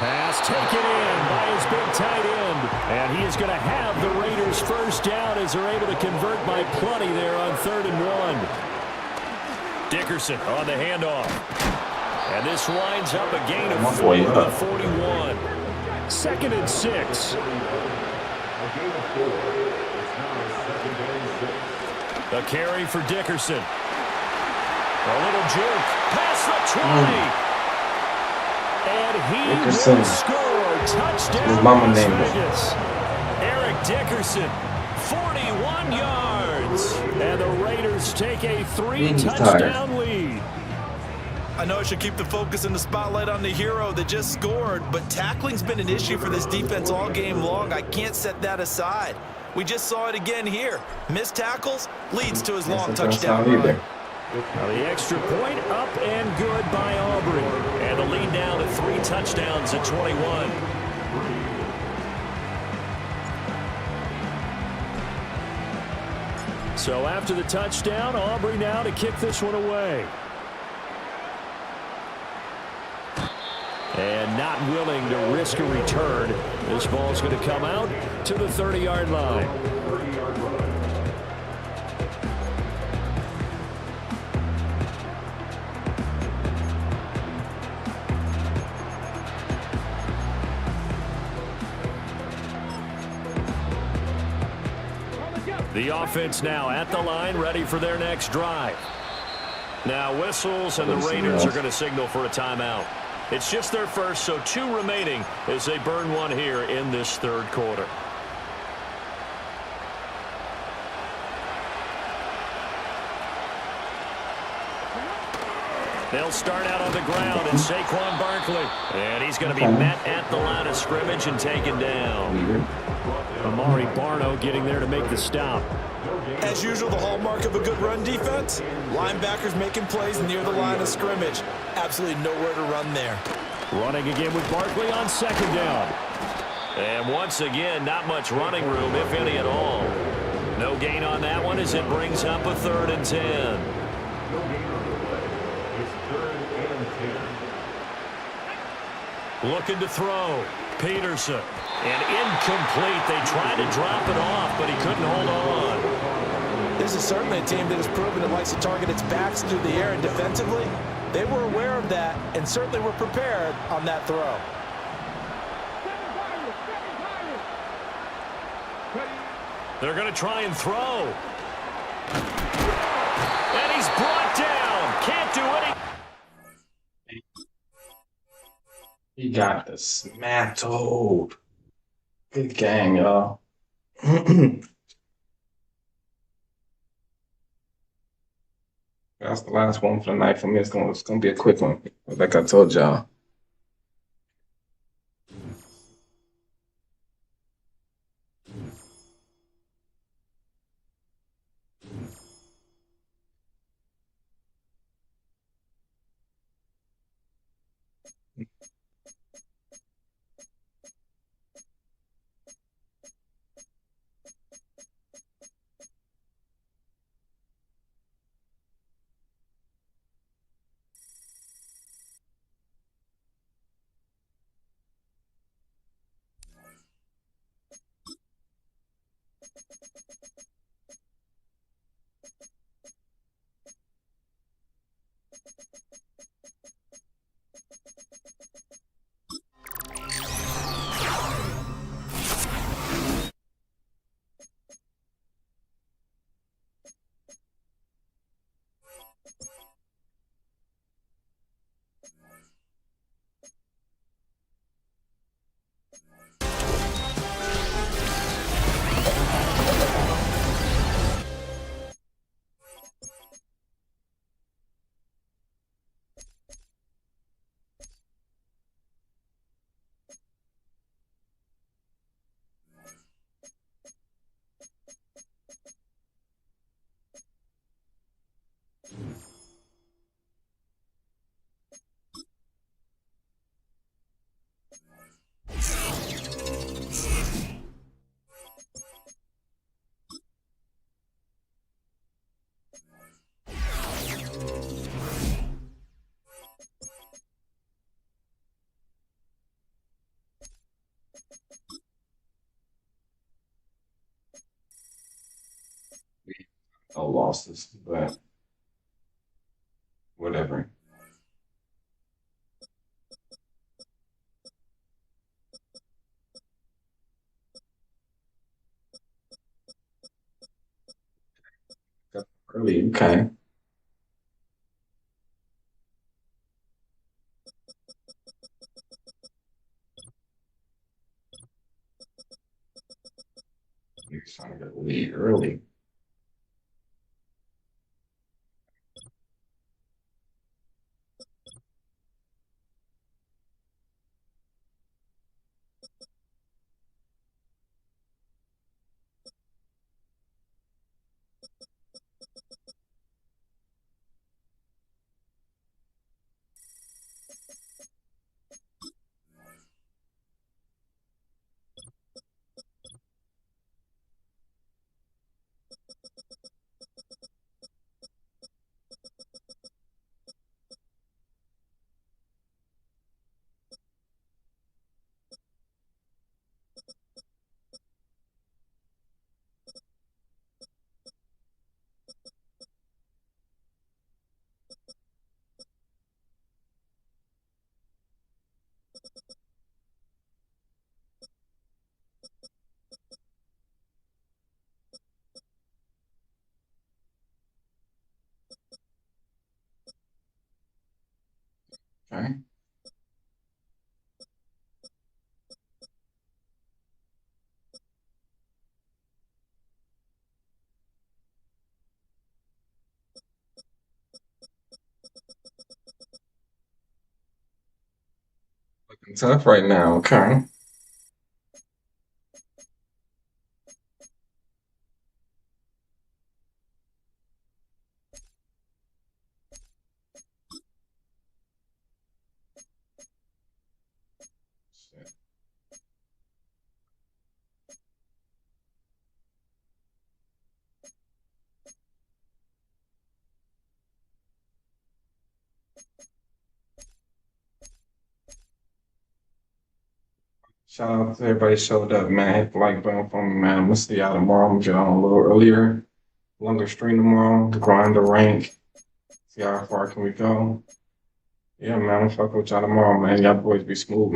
S3: Pass taken in by his big tight end. And he is going to have the Raiders first down as they're able to convert by plenty there on 3rd and 1. Dickerson on the handoff. And this winds up a gain of 4 to the 41. 2nd and 6. A carry for Dickerson. A little jerk. Past the 20. And he will score. Touchdown, Las Vegas. Eric Dickerson, 41 yards. And the Raiders take a 3-touchdown lead.
S6: I know I should keep the focus and the spotlight on the hero that just scored, but tackling's been an issue for this defense all game long. I can't set that aside. We just saw it again here. Missed tackles leads to his long touchdown run.
S3: Now the extra point up and good by Aubrey. And the lead now to 3 touchdowns at 21. So after the touchdown, Aubrey now to kick this one away. and not willing to risk a return. This ball's going to come out to the 30-yard line. The offense now at the line, ready for their next drive. Now whistles, and the Raiders are going to signal for a timeout. It's just their first, so 2 remaining as they burn one here in this third quarter. They'll start out on the ground, and Saquon Barkley. And he's going to be met at the line of scrimmage and taken down. Amari Barno getting there to make the stop.
S6: As usual, the hallmark of a good run defense, linebackers making plays near the line of scrimmage. Absolutely nowhere to run there.
S3: Running again with Barkley on second down. And once again, not much running room, if any at all. No gain on that one as it brings up a 3rd and 10. Looking to throw. Peterson. And incomplete. They tried to drop it off, but he couldn't hold on.
S6: This is certainly a team that has proven it likes to target its backs through the air, and defensively, they were aware of that and certainly were prepared on that throw.
S3: They're going to try and throw. And he's brought down. Can't do anything.
S2: He got dismantled. Good game, y'all. That's the last one for the night for me. It's gonna be a quick one, like I told y'all. No losses, but whatever. Early, okay. You're trying to get a lead early. Tough right now, okay. Shit. Shout out to everybody showed up, man. Hit the like button for me, man. I'm gonna see y'all tomorrow. I'm gonna get on a little earlier. Longer stream tomorrow. Grind the rank. See how far can we go. Yeah, man. I'm fucking with y'all tomorrow, man. Y'all boys be smooth, man.